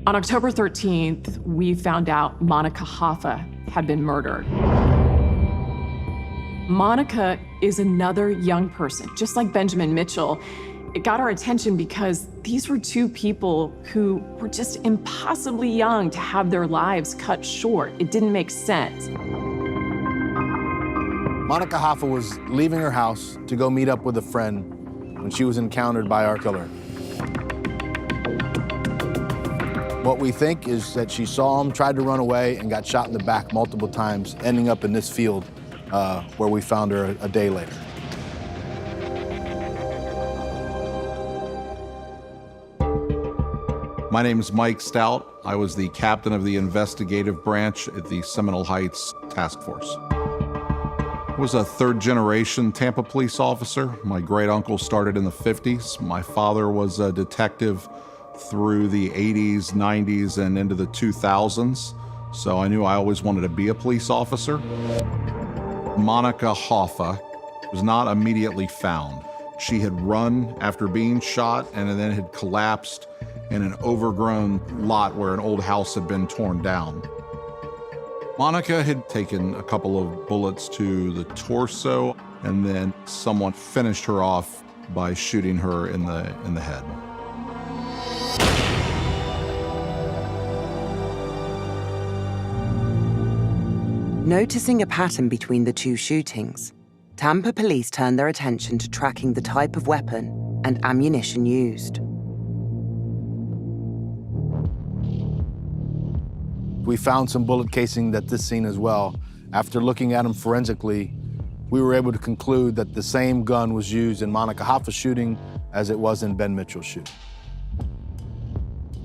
On October 13th, we found out Monica Hoffa had been murdered. Monica is another young person, just like Benjamin Mitchell. It got our attention because these were 2 people who were just impossibly young to have their lives cut short. It didn't make sense. Monica Hoffa was leaving her house to go meet up with a friend when she was encountered by our killer. What we think is that she saw him, tried to run away, and got shot in the back multiple times, ending up in this field where we found her a day later. My name is Mike Stout. I was the captain of the investigative branch at the Seminole Heights Task Force. I was a 3rd-generation Tampa police officer. My great-uncle started in the 50s. My father was a detective through the 80s, 90s, and into the 2000s, so I knew I always wanted to be a police officer. Monica Hoffa was not immediately found. She had run after being shot and then had collapsed in an overgrown lot where an old house had been torn down. Monica had taken a couple of bullets to the torso, and then someone finished her off by shooting her in the head. Noticing a pattern between the 2 shootings, Tampa police turned their attention to tracking the type of weapon and ammunition used. We found some bullet casing at this scene as well. After looking at them forensically, we were able to conclude that the same gun was used in Monica Hoffa's shooting as it was in Ben Mitchell's shooting.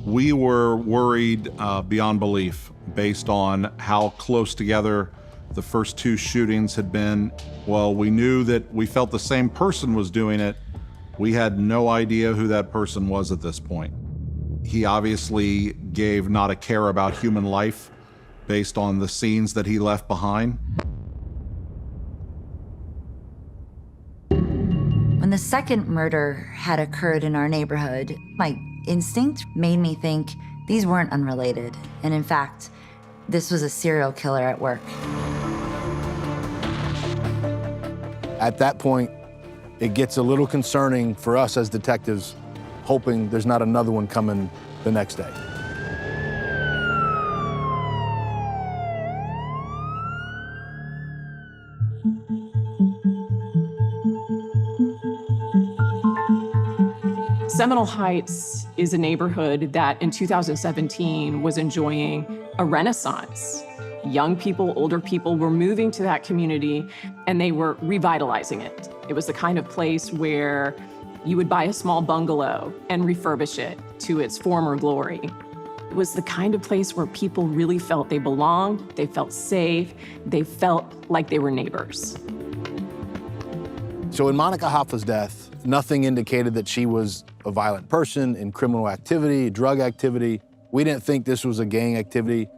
We were worried beyond belief based on how close together the first 2 shootings had been. Well, we knew that we felt the same person was doing it. We had no idea who that person was at this point. He obviously gave not a care about human life based on the scenes that he left behind. When the second murder had occurred in our neighborhood, my instinct made me think these weren't unrelated. And in fact, this was a serial killer at work. At that point, it gets a little concerning for us as detectives, hoping there's not another one coming the next day. Seminole Heights is a neighborhood that in 2017 was enjoying a renaissance. Young people, older people were moving to that community and they were revitalizing it. It was the kind of place where you would buy a small bungalow and refurbish it to its former glory. It was the kind of place where people really felt they belonged, they felt safe, they felt like they were neighbors. So in Monica Hoffa's death, nothing indicated that she was a violent person in criminal activity, drug activity. We didn't think this was a gang activity.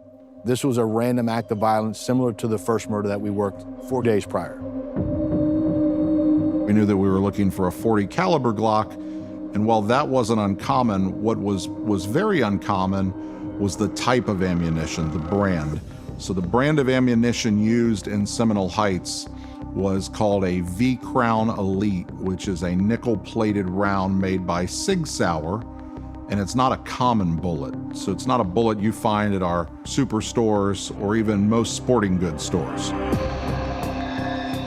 This was a random act of violence similar to the first murder that we worked 4 days prior. We knew that we were looking for a .40 caliber Glock, and while that wasn't uncommon, what was very uncommon was the type of ammunition, the brand. So the brand of ammunition used in Seminole Heights was called a V-Crown Elite, which is a nickel-plated round made by Sig Sauer, and it's not a common bullet. So it's not a bullet you find at our superstores or even most sporting goods stores.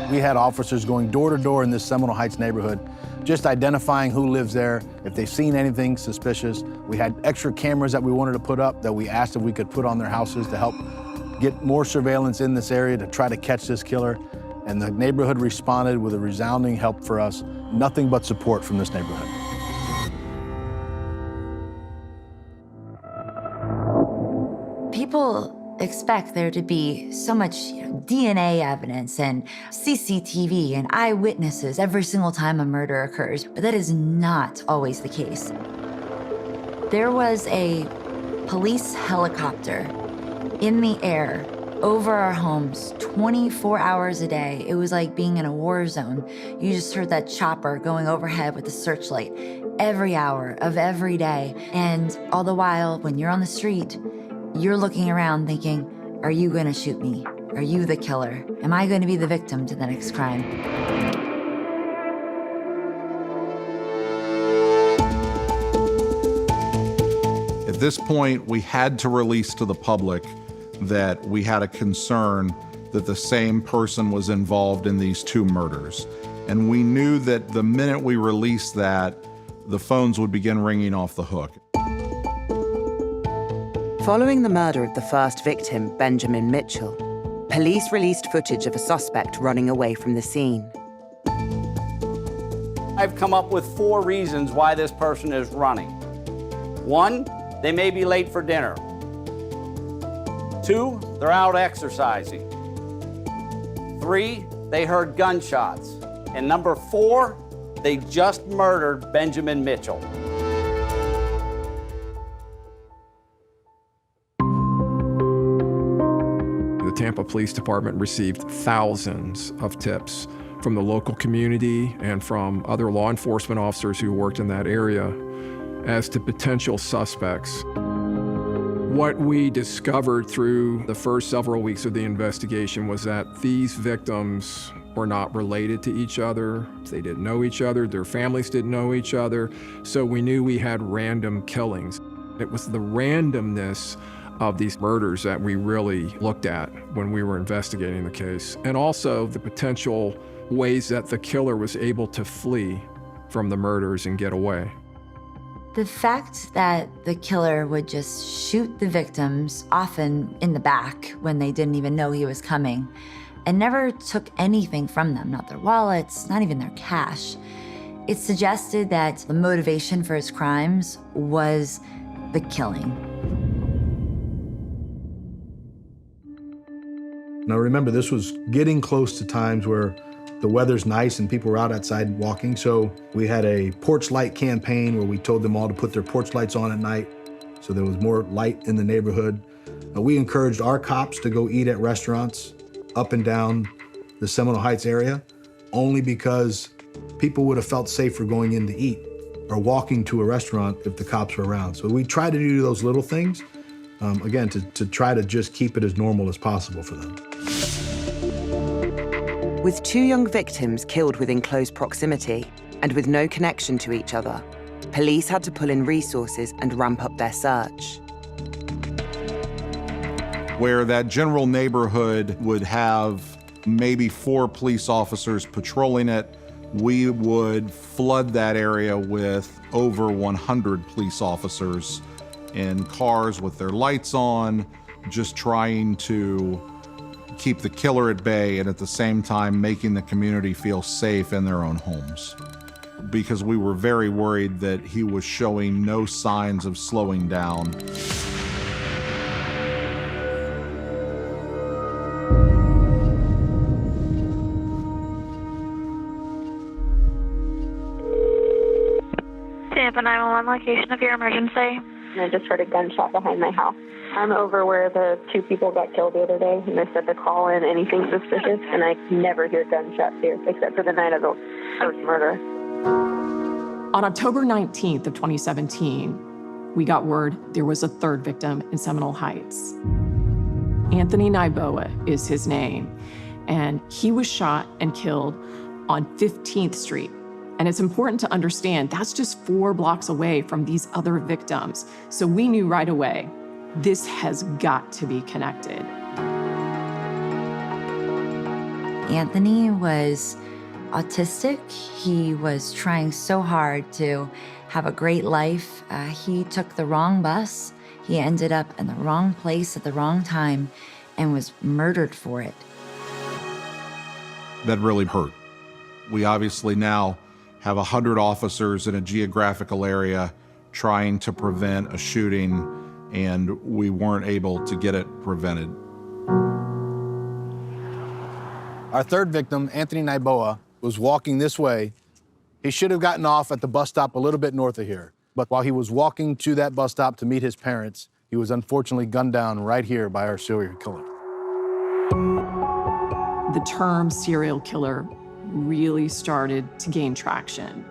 We had officers going door to door in this Seminole Heights neighborhood, just identifying who lives there, if they've seen anything suspicious. We had extra cameras that we wanted to put up that we asked if we could put on their houses to help get more surveillance in this area to try to catch this killer. And the neighborhood responded with a resounding help for us. Nothing but support from this neighborhood. People expect there to be so much DNA evidence and CCTV and eyewitnesses every single time a murder occurs, but that is not always the case. There was a police helicopter in the air over our homes 24 hours a day. It was like being in a war zone. You just heard that chopper going overhead with the searchlight every hour of every day. And all the while, when you're on the street, you're looking around thinking, are you gonna shoot me? Are you the killer? Am I gonna be the victim to the next crime? At this point, we had to release to the public that we had a concern that the same person was involved in these two murders. And we knew that the minute we released that, the phones would begin ringing off the hook. Following the murder of the first victim, Benjamin Mitchell, police released footage of a suspect running away from the scene. I've come up with 4 reasons why this person is running. 1, they may be late for dinner. 2, they're out exercising. 3, they heard gunshots. And number 4, they just murdered Benjamin Mitchell. The Tampa Police Department received thousands of tips from the local community and from other law enforcement officers who worked in that area as to potential suspects. What we discovered through the first several weeks of the investigation was that these victims were not related to each other. They didn't know each other. Their families didn't know each other. So we knew we had random killings. It was the randomness of these murders that we really looked at when we were investigating the case, and also the potential ways that the killer was able to flee from the murders and get away. The fact that the killer would just shoot the victims, often in the back when they didn't even know he was coming, and never took anything from them, not their wallets, not even their cash, it suggested that the motivation for his crimes was the killing. Now remember, this was getting close to times where the weather's nice and people were out outside walking, so we had a porch light campaign where we told them all to put their porch lights on at night. so there was more light in the neighborhood. We encouraged our cops to go eat at restaurants up and down the Seminole Heights area, only because people would have felt safer going in to eat or walking to a restaurant if the cops were around. So we try to do those little things, again, to try to just keep it as normal as possible for them. With 2 young victims killed within close proximity and with no connection to each other, police had to pull in resources and ramp up their search. Where that general neighborhood would have maybe 4 police officers patrolling it, we would flood that area with over 100 police officers in cars with their lights on, just trying to keep the killer at bay and at the same time making the community feel safe in their own homes. Because we were very worried that he was showing no signs of slowing down. Tampa 911 location of your emergency. I just heard a gunshot behind my house. I'm over where the 2 people got killed the other day, and they said to call in anything suspicious, and I never hear gunshots here, except for the night of the first murder. On October 19th of 2017, we got word there was a 3rd victim in Seminole Heights. Anthony Naiboa is his name, and he was shot and killed on 15th Street. And it's important to understand that's just 4 blocks away from these other victims. So we knew right away, this has got to be connected. Anthony was autistic. He was trying so hard to have a great life. He took the wrong bus. He ended up in the wrong place at the wrong time and was murdered for it. That really hurt. We obviously now have 100 officers in a geographical area trying to prevent a shooting, and we weren't able to get it prevented. Our 3rd victim, Anthony Naiboa, was walking this way. He should have gotten off at the bus stop a little bit north of here. But while he was walking to that bus stop to meet his parents, he was unfortunately gunned down right here by our serial killer. The term serial killer really started to gain traction.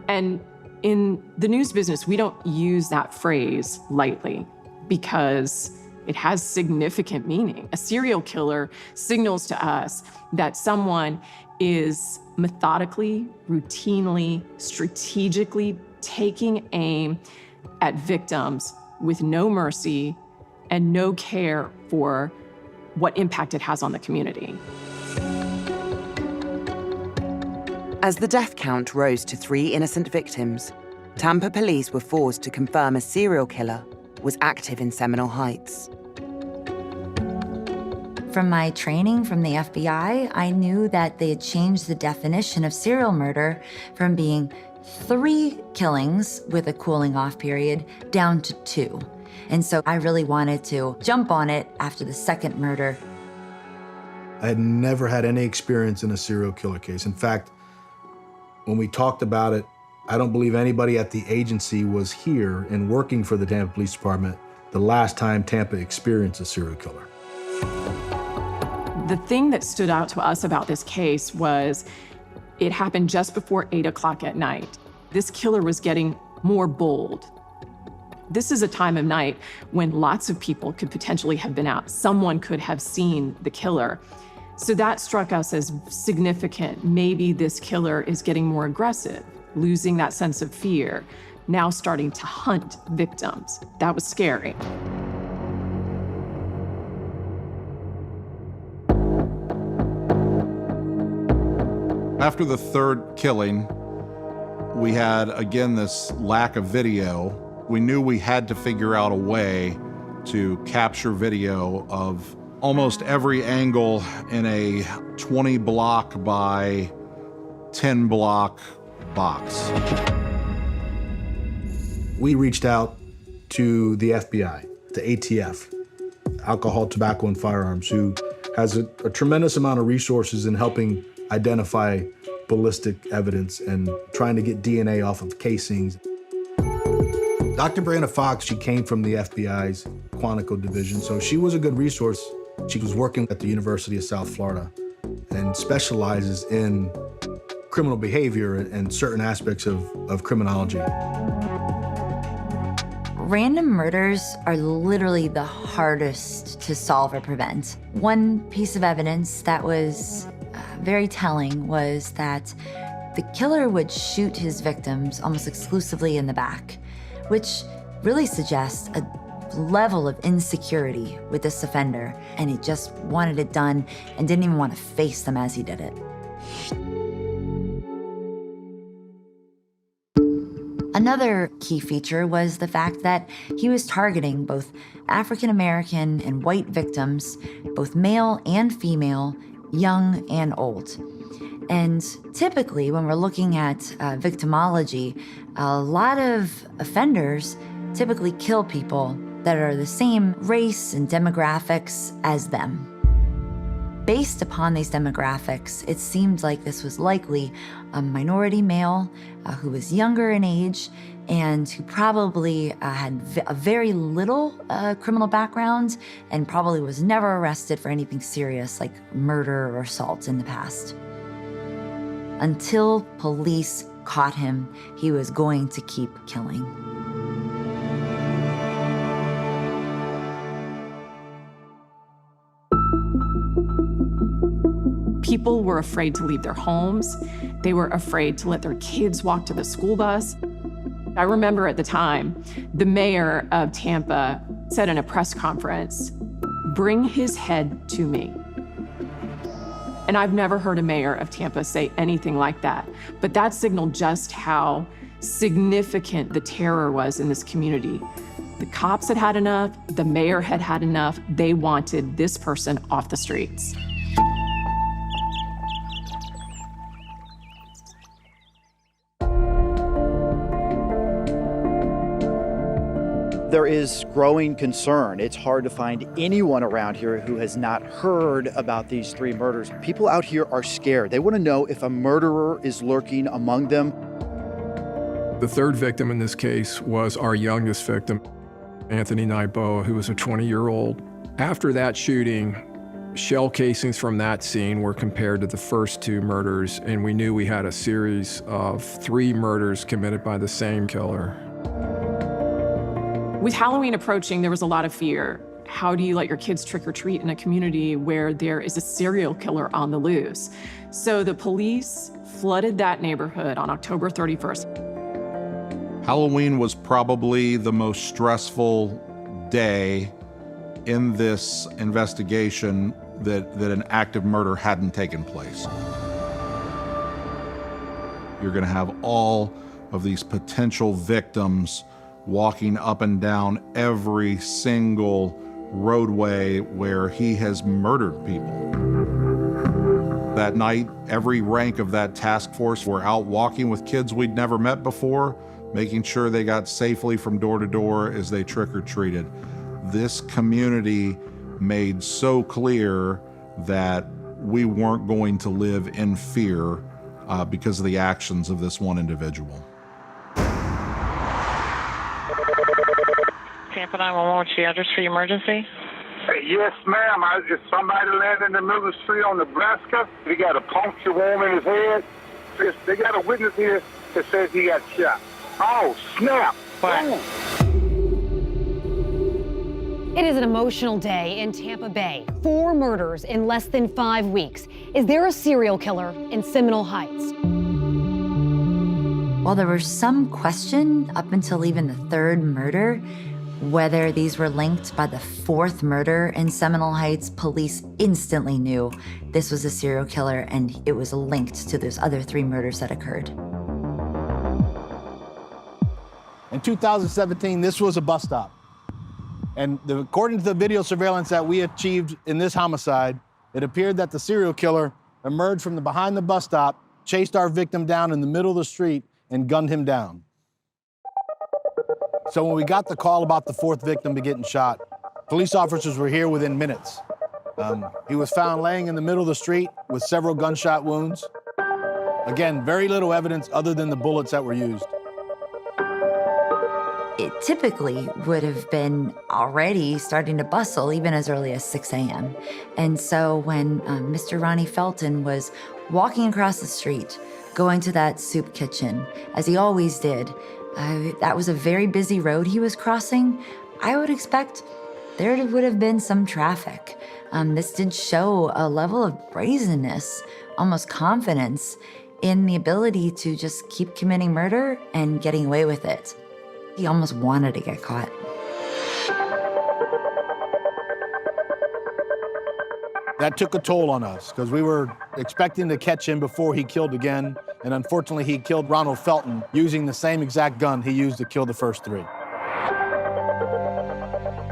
And in the news business, we don't use that phrase lightly because it has significant meaning. A serial killer signals to us that someone is methodically, routinely, strategically taking aim at victims with no mercy and no care for what impact it has on the community. As the death count rose to 3 innocent victims, Tampa police were forced to confirm a serial killer was active in Seminole Heights. From my training from the FBI, I knew that they had changed the definition of serial murder from being 3 killings with a cooling off period down to 2. And so I really wanted to jump on it after the 2nd murder. I had never had any experience in a serial killer case. In fact, when we talked about it, I don't believe anybody at the agency was here and working for the Tampa Police Department the last time Tampa experienced a serial killer. The thing that stood out to us about this case was it happened just before 8 o'clock at night. This killer was getting more bold. This is a time of night when lots of people could potentially have been out. Someone could have seen the killer. So that struck us as significant. Maybe this killer is getting more aggressive, losing that sense of fear, now starting to hunt victims. That was scary. After the 3rd killing, we had, again, this lack of video. We knew we had to figure out a way to capture video of almost every angle in a 20 block by 10 block box. We reached out to the FBI, the ATF, Alcohol, Tobacco, and Firearms, who has a tremendous amount of resources in helping identify ballistic evidence and trying to get DNA off of casings. Dr. Brianna Fox, she came from the FBI's Quantico division, so she was a good resource. She was working at the University of South Florida and specializes in criminal behavior and certain aspects of criminology. Random murders are literally the hardest to solve or prevent. One piece of evidence that was very telling was that the killer would shoot his victims almost exclusively in the back, which really suggests a level of insecurity with this offender, and he just wanted it done and didn't even want to face them as he did it. Another key feature was the fact that he was targeting both African American and white victims, both male and female, young and old. And typically, when we're looking at victimology, a lot of offenders typically kill people that are the same race and demographics as them. Based upon these demographics, it seemed like this was likely a minority male who was younger in age and who probably had a very little criminal background and probably was never arrested for anything serious like murder or assault in the past. Until police caught him, he was going to keep killing. People were afraid to leave their homes. They were afraid to let their kids walk to the school bus. I remember at the time, the mayor of Tampa said in a press conference, "Bring his head to me." And I've never heard a mayor of Tampa say anything like that. But that signaled just how significant the terror was in this community. The cops had had enough, the mayor had had enough. They wanted this person off the streets. There is growing concern. It's hard to find anyone around here who has not heard about these 3 murders. People out here are scared. They want to know if a murderer is lurking among them. The third victim in this case was our youngest victim, Anthony Naiboa, who was a 20-year-old. After that shooting, shell casings from that scene were compared to the first 2 murders, and we knew we had a series of 3 murders committed by the same killer. With Halloween approaching, there was a lot of fear. How do you let your kids trick or treat in a community where there is a serial killer on the loose? So the police flooded that neighborhood on October 31st. Halloween was probably the most stressful day in this investigation that an active murder hadn't taken place. You're going to have all of these potential victims walking up and down every single roadway where he has murdered people. That night, every rank of that task force were out walking with kids we'd never met before, making sure they got safely from door to door as they trick-or-treated. This community made so clear that we weren't going to live in fear because of the actions of this one individual. Tampa 911, what's the address for your emergency? Yes, ma'am. Is somebody landing in the middle of the street on Nebraska? He got a puncture wound in his head. They got a witness here that says he got shot. Oh, snap. Boom. It is an emotional day in Tampa Bay. 4 murders in less than 5 weeks. Is there a serial killer in Seminole Heights? While there was some question up until even the 3rd murder, whether these were linked by the 4th murder in Seminole Heights, police instantly knew this was a serial killer and it was linked to those other 3 murders that occurred. In 2017, this was a bus stop. And according to the video surveillance that we achieved in this homicide, it appeared that the serial killer emerged from behind the bus stop, chased our victim down in the middle of the street, and gunned him down. So when we got the call about the 4th victim getting shot, police officers were here within minutes. He was found laying in the middle of the street with several gunshot wounds. Again, very little evidence other than the bullets that were used. It typically would have been already starting to bustle even as early as 6 a.m. And so when Mr. Ronnie Felton was walking across the street, going to that soup kitchen, as he always did, that was a very busy road he was crossing. I would expect there would have been some traffic. This did show a level of brazenness, almost confidence in the ability to just keep committing murder and getting away with it. He almost wanted to get caught. That took a toll on us because we were expecting to catch him before he killed again. And unfortunately, he killed Ronald Felton using the same exact gun he used to kill the first 3.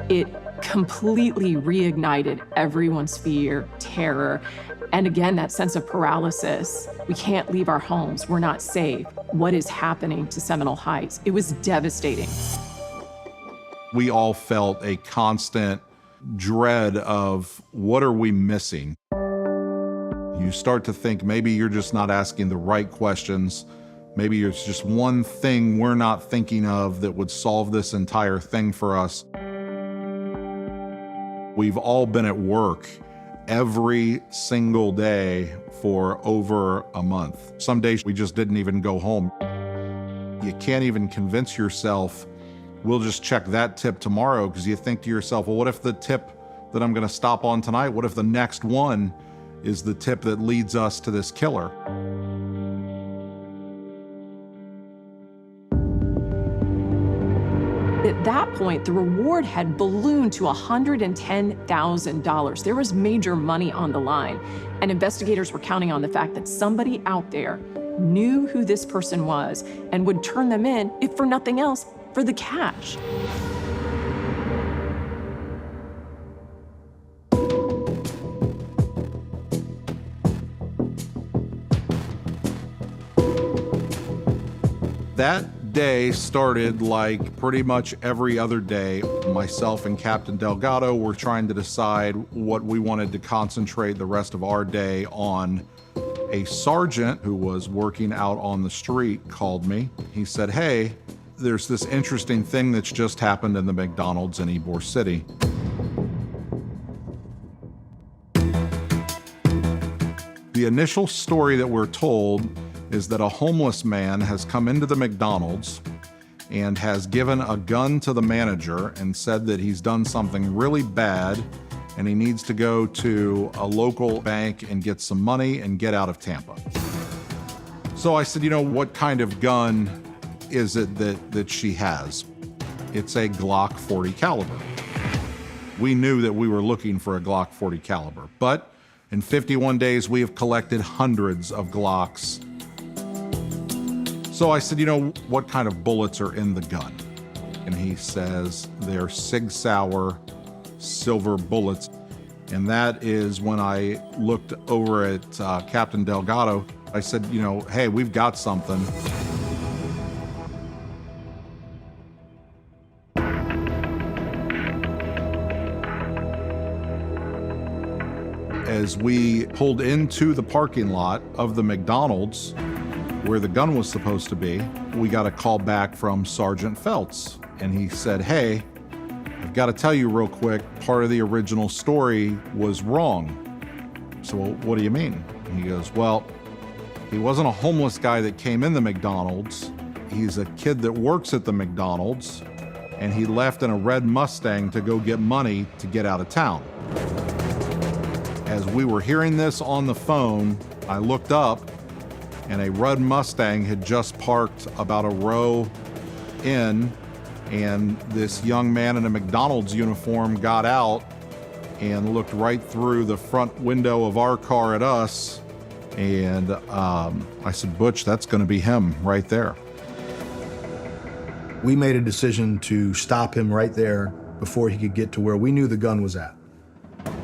It completely reignited everyone's fear, terror, and again, that sense of paralysis. We can't leave our homes. We're not safe. What is happening to Seminole Heights? It was devastating. We all felt a constant dread of what are we missing? You start to think maybe you're just not asking the right questions. Maybe there's just one thing we're not thinking of that would solve this entire thing for us. We've all been at work every single day for over a month. Some days we just didn't even go home. You can't even convince yourself, we'll just check that tip tomorrow, because you think to yourself, well, what if the tip that I'm gonna stop on tonight, what if the next one is the tip that leads us to this killer? At that point, the reward had ballooned to $110,000. There was major money on the line, and investigators were counting on the fact that somebody out there knew who this person was and would turn them in, if for nothing else, for the cash. That day started like pretty much every other day. Myself and Captain Delgado were trying to decide what we wanted to concentrate the rest of our day on. A sergeant who was working out on the street called me. He said, hey, there's this interesting thing that's just happened in the McDonald's in Ybor City. The initial story that we're told is that a homeless man has come into the McDonald's and has given a gun to the manager and said that he's done something really bad and he needs to go to a local bank and get some money and get out of Tampa. So I said, you know, what kind of gun is it that she has? It's a Glock 40 caliber. We knew that we were looking for a Glock 40 caliber, but in 51 days, we have collected hundreds of Glocks. So I said, you know, what kind of bullets are in the gun? And he says, they're Sig Sauer silver bullets. And that is when I looked over at Captain Delgado. I said, you know, hey, we've got something. As we pulled into the parking lot of the McDonald's, where the gun was supposed to be, we got a call back from Sergeant Feltz. And he said, hey, I've got to tell you real quick, part of the original story was wrong. So, well, what do you mean? And he goes, well, he wasn't a homeless guy that came in the McDonald's. He's a kid that works at the McDonald's, and he left in a red Mustang to go get money to get out of town. As we were hearing this on the phone, I looked up, and a red Mustang had just parked about a row in, and this young man in a McDonald's uniform got out and looked right through the front window of our car at us, and I said, Butch, that's gonna be him right there. We made a decision to stop him right there before he could get to where we knew the gun was at,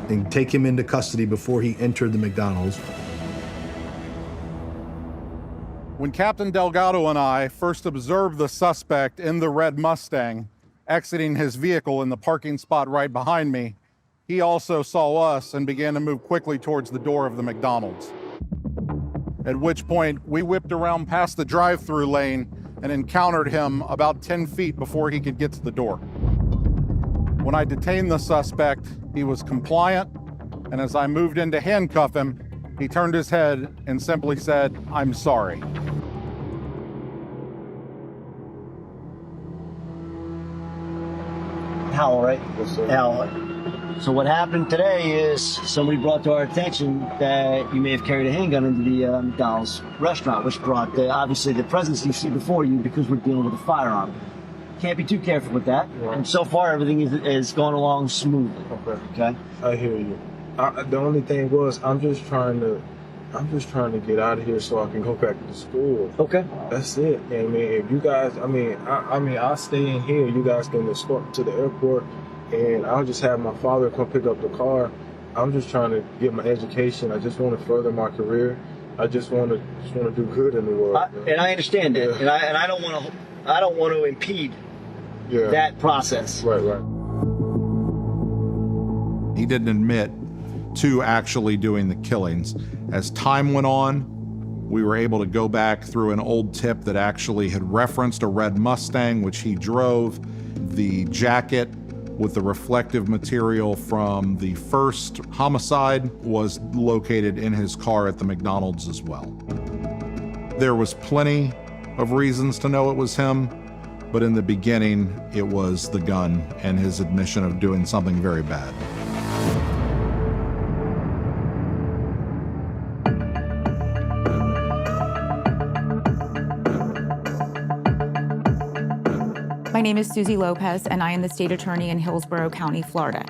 and take him into custody before he entered the McDonald's. When Captain Delgado and I first observed the suspect in the red Mustang exiting his vehicle in the parking spot right behind me, he also saw us and began to move quickly towards the door of the McDonald's. At which point, we whipped around past the drive-through lane and encountered him about 10 feet before he could get to the door. When I detained the suspect, he was compliant, and as I moved in to handcuff him, he turned his head and simply said, "I'm sorry." Hal, right? Yes, sir. Hal. So what happened today is somebody brought to our attention that you may have carried a handgun into the McDonald's restaurant, which brought obviously the presence you see before you because we're dealing with a firearm. Can't be too careful with that. Right. And so far, everything is going along smoothly. Okay. I hear you. The only thing was, I'm just trying to get out of here so I can go back to school. Okay. That's it. I mean, if you guys, I'll stay in here. You guys can escort me to the airport, and I'll just have my father come pick up the car. I'm just trying to get my education. I just want to further my career. I just want to do good in the world. And I understand that, and I don't want to impede that process. Right. He didn't admit to actually doing the killings. As time went on, we were able to go back through an old tip that actually had referenced a red Mustang, which he drove. The jacket with the reflective material from the first homicide was located in his car at the McDonald's as well. There was plenty of reasons to know it was him, but in the beginning, it was the gun and his admission of doing something very bad. My name is Susie Lopez, and I am the state attorney in Hillsborough County, Florida.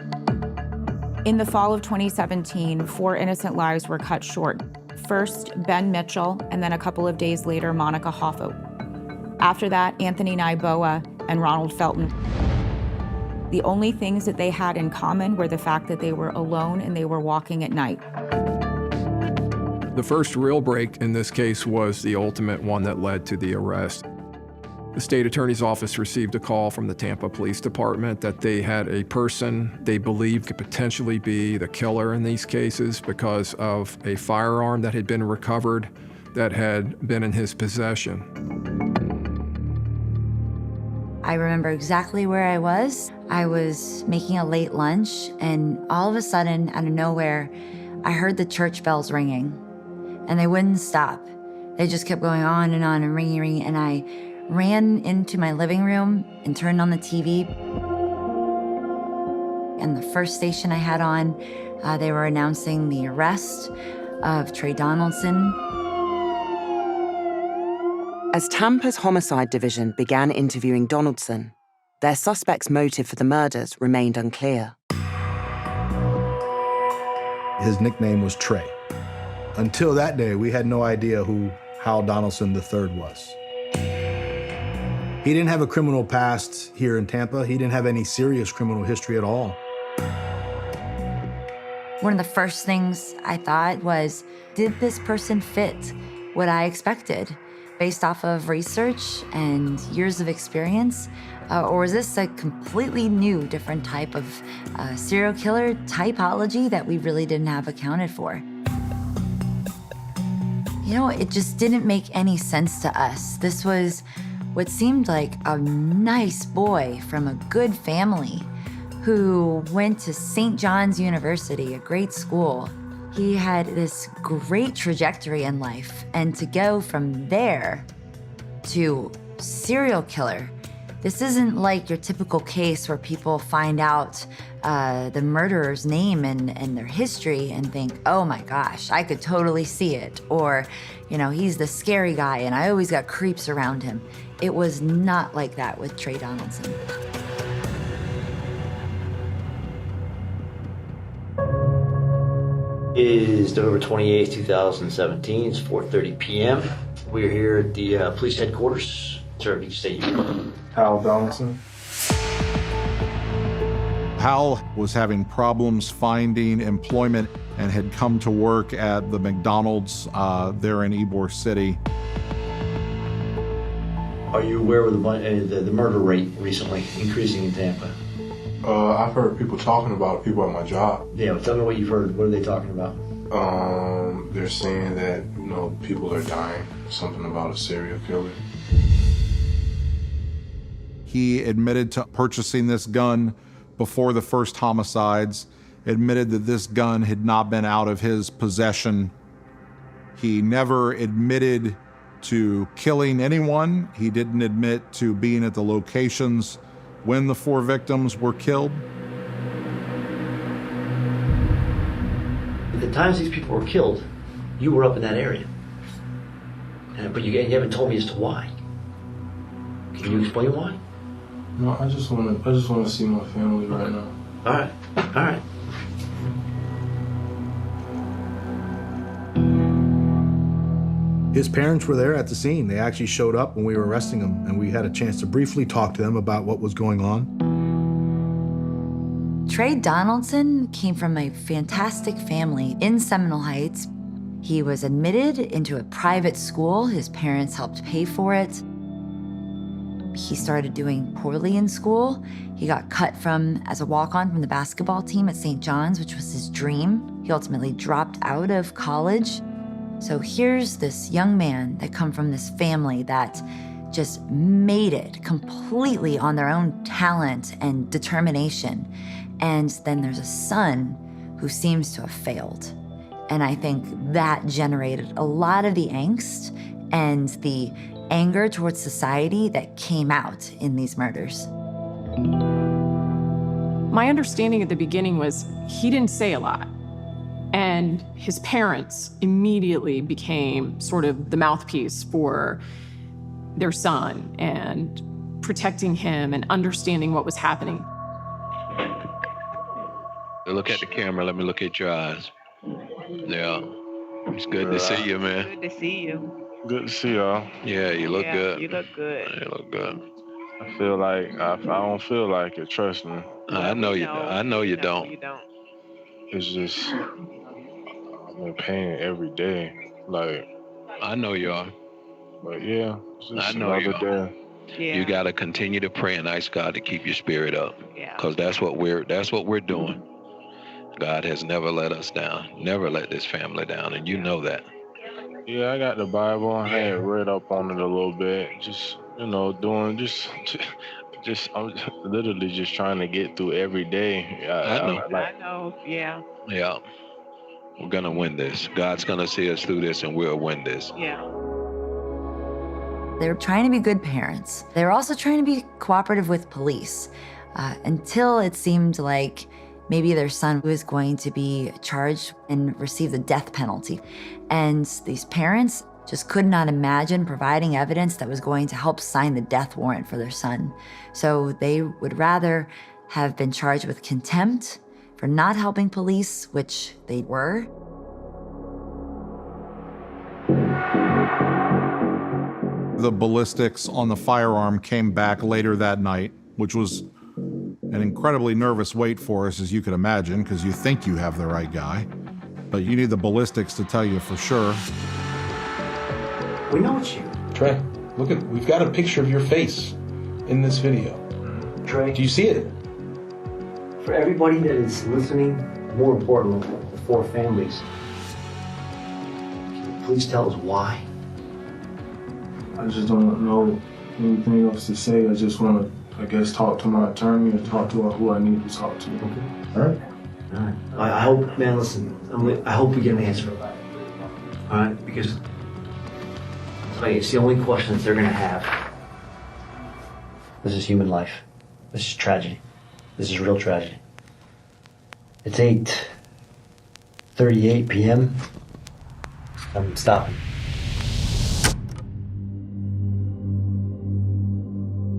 In the fall of 2017, 4 innocent lives were cut short. First, Ben Mitchell, and then a couple of days later, Monica Massaro. After that, Anthony Naiboa and Ronald Felton. The only things that they had in common were the fact that they were alone and they were walking at night. The first real break in this case was the ultimate one that led to the arrest. The state attorney's office received a call from the Tampa Police Department that they had a person they believed could potentially be the killer in these cases because of a firearm that had been recovered that had been in his possession. I remember exactly where I was. I was making a late lunch, and all of a sudden, out of nowhere, I heard the church bells ringing, and they wouldn't stop. They just kept going on and ringing, and I ran into my living room and turned on the TV. And the first station I had on, they were announcing the arrest of Trey Donaldson. As Tampa's homicide division began interviewing Donaldson, their suspect's motive for the murders remained unclear. His nickname was Trey. Until that day, we had no idea who Hal Donaldson III was. He didn't have a criminal past here in Tampa. He didn't have any serious criminal history at all. One of the first things I thought was, did this person fit what I expected based off of research and years of experience? Or is this a completely new, different type of serial killer typology that we really didn't have accounted for? You know, it just didn't make any sense to us. This was what seemed like a nice boy from a good family who went to St. John's University, a great school. He had this great trajectory in life, and to go from there to serial killer, this isn't like your typical case where people find out the murderer's name and their history and think, oh my gosh, I could totally see it. Or, you know, he's the scary guy and I always got creeps around him. It was not like that with Trey Donaldson. It is November 28th, 2017. It's 4:30 p.m. We're here at the police headquarters. Sir, if you state your name. Hal Donaldson. Hal was having problems finding employment and had come to work at the McDonald's there in Ybor City. Are you aware of the murder rate recently increasing in Tampa? I've heard people talking about it, people at my job. Yeah, tell me what you've heard. What are they talking about? They're saying that, you know, people are dying. Something about a serial killer. He admitted to purchasing this gun before the first homicides, admitted that this gun had not been out of his possession. He never admitted to killing anyone. He didn't admit to being at the locations when the 4 victims were killed. At the times these people were killed, you were up in that area. But you haven't told me as to why. Can you explain why? No, I just want to see my family right now. All right. All right. His parents were there at the scene. They actually showed up when we were arresting him, and we had a chance to briefly talk to them about what was going on. Trey Donaldson came from a fantastic family in Seminole Heights. He was admitted into a private school. His parents helped pay for it. He started doing poorly in school. He got cut as a walk-on from the basketball team at St. John's, which was his dream. He ultimately dropped out of college. So here's this young man that come from this family that just made it completely on their own talent and determination. And then there's a son who seems to have failed. And I think that generated a lot of the angst and the anger towards society that came out in these murders. My understanding at the beginning was he didn't say a lot. And his parents immediately became sort of the mouthpiece for their son and protecting him and understanding what was happening. Look at the camera. Let me look at your eyes. Yeah. It's good to see you, man. Good to see you. Good to see y'all. Yeah, you look good. You look good. You look good. I feel like I don't feel like it. Trust me. I know you. I know you don't. You don't. It's just I'm in pain every day. Like I know you are. But yeah, it's just I know you another are. day. Yeah. You got to continue to pray and ask God to keep your spirit up. Yeah. Because that's what we're doing. God has never let us down. Never let this family down, and you know that. Yeah, I got the Bible. I had read up on it a little bit. Just doing I'm literally just trying to get through every day. I know. I know. Yeah. Yeah. We're gonna win this. God's gonna see us through this, and we'll win this. Yeah. They were trying to be good parents. They were also trying to be cooperative with police until it seemed like maybe their son was going to be charged and receive the death penalty. And these parents just could not imagine providing evidence that was going to help sign the death warrant for their son. So they would rather have been charged with contempt for not helping police, which they were. The ballistics on the firearm came back later that night, which was an incredibly nervous wait for us, as you could imagine, because you think you have the right guy, but you need the ballistics to tell you for sure. We know it's you. Trey, we've got a picture of your face in this video. Trey. Do you see it? For everybody that is listening, more importantly, the 4 families, can you please tell us why? I just don't know anything else to say. I just want to, talk to my attorney or talk to who I need to talk to. Okay. All right. All right. I hope, man, listen, I hope we get an answer. All right? Because it's the only question that they're going to have. This is human life. This is tragedy. This is real tragedy. It's 8:38 p.m. I'm stopping.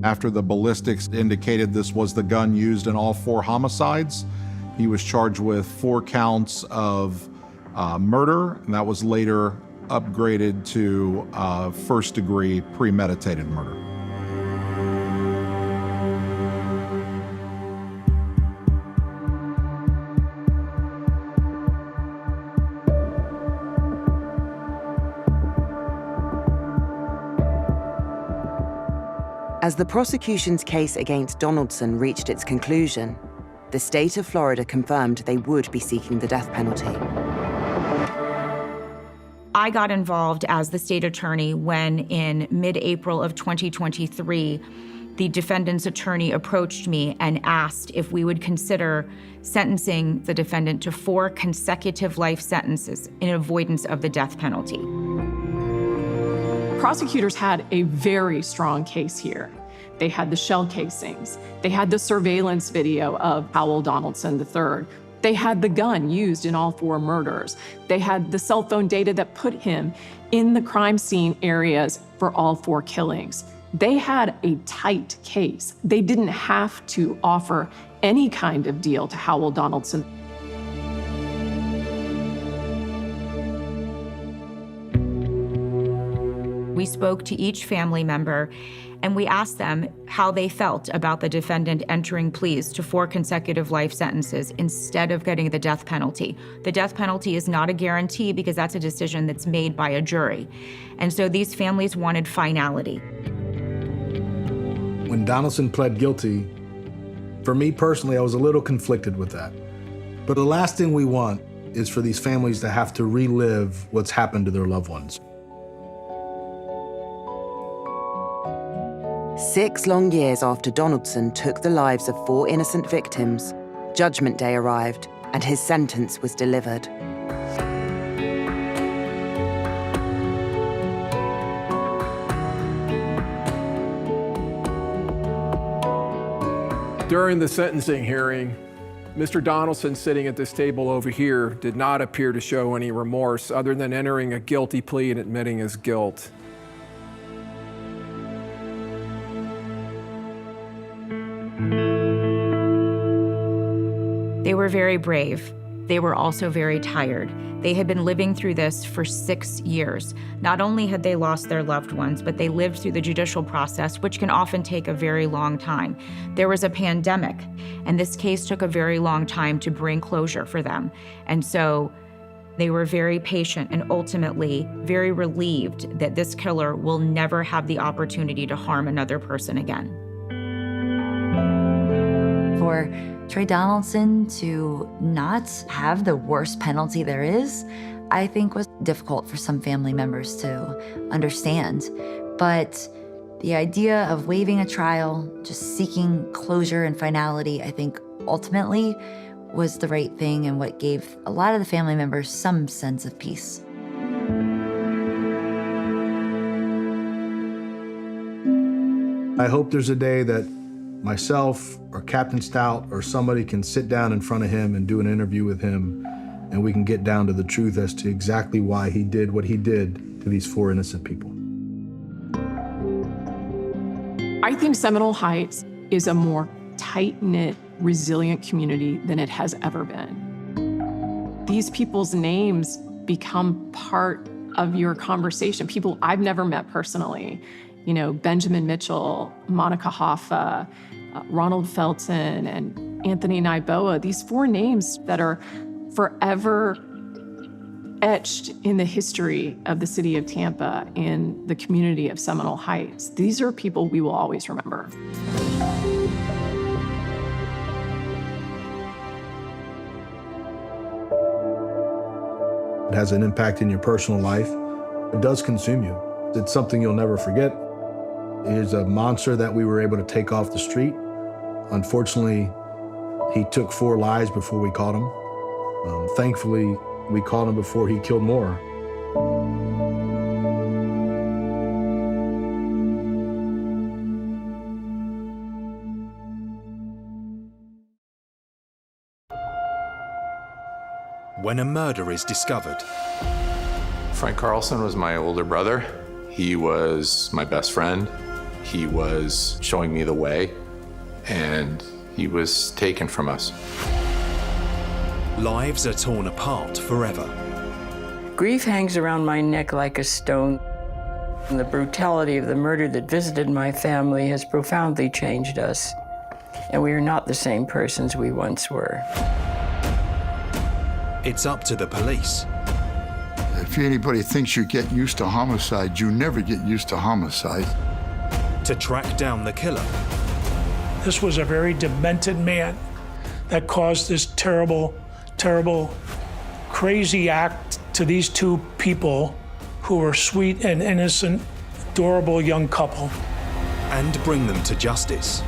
After the ballistics indicated this was the gun used in all 4 homicides, he was charged with 4 counts of murder, and that was later upgraded to first-degree premeditated murder. As the prosecution's case against Donaldson reached its conclusion, the state of Florida confirmed they would be seeking the death penalty. I got involved as the state attorney when, in mid-April of 2023, the defendant's attorney approached me and asked if we would consider sentencing the defendant to 4 consecutive life sentences in avoidance of the death penalty. Prosecutors had a very strong case here. They had the shell casings. They had the surveillance video of Howell Donaldson III. They had the gun used in all 4 murders. They had the cell phone data that put him in the crime scene areas for all 4 killings. They had a tight case. They didn't have to offer any kind of deal to Howell Donaldson. We spoke to each family member and we asked them how they felt about the defendant entering pleas to 4 consecutive life sentences instead of getting the death penalty. The death penalty is not a guarantee because that's a decision that's made by a jury. And so these families wanted finality. When Donaldson pled guilty, for me personally, I was a little conflicted with that. But the last thing we want is for these families to have to relive what's happened to their loved ones. 6 long years after Donaldson took the lives of 4 innocent victims, Judgment Day arrived and his sentence was delivered. During the sentencing hearing, Mr. Donaldson, sitting at this table over here, did not appear to show any remorse other than entering a guilty plea and admitting his guilt. They were very brave. They were also very tired. They had been living through this for 6 years. Not only had they lost their loved ones, but they lived through the judicial process, which can often take a very long time. There was a pandemic, and this case took a very long time to bring closure for them. And so they were very patient and ultimately very relieved that this killer will never have the opportunity to harm another person again. For Trey Donaldson to not have the worst penalty there is, I think was difficult for some family members to understand. But the idea of waiving a trial, just seeking closure and finality, I think ultimately was the right thing and what gave a lot of the family members some sense of peace. I hope there's a day that myself or Captain Stout or somebody can sit down in front of him and do an interview with him, and we can get down to the truth as to exactly why he did what he did to these 4 innocent people. I think Seminole Heights is a more tight-knit, resilient community than it has ever been. These people's names become part of your conversation. People I've never met personally. You know, Benjamin Mitchell, Monica Hoffa, Ronald Felton, and Anthony Naiboa, these 4 names that are forever etched in the history of the city of Tampa and the community of Seminole Heights. These are people we will always remember. It has an impact in your personal life. It does consume you. It's something you'll never forget. He's a monster that we were able to take off the street. Unfortunately, he took 4 lives before we caught him. Thankfully, we caught him before he killed more. When a murder is discovered. Frank Carlson was my older brother. He was my best friend. He was showing me the way, and he was taken from us. Lives are torn apart forever. Grief hangs around my neck like a stone. And the brutality of the murder that visited my family has profoundly changed us, and we are not the same persons we once were. It's up to the police. If anybody thinks you're getting used to homicide, you never get used to homicide. To track down the killer. This was a very demented man that caused this terrible, terrible, crazy act to these 2 people who were sweet and innocent, adorable young couple. and bring them to justice.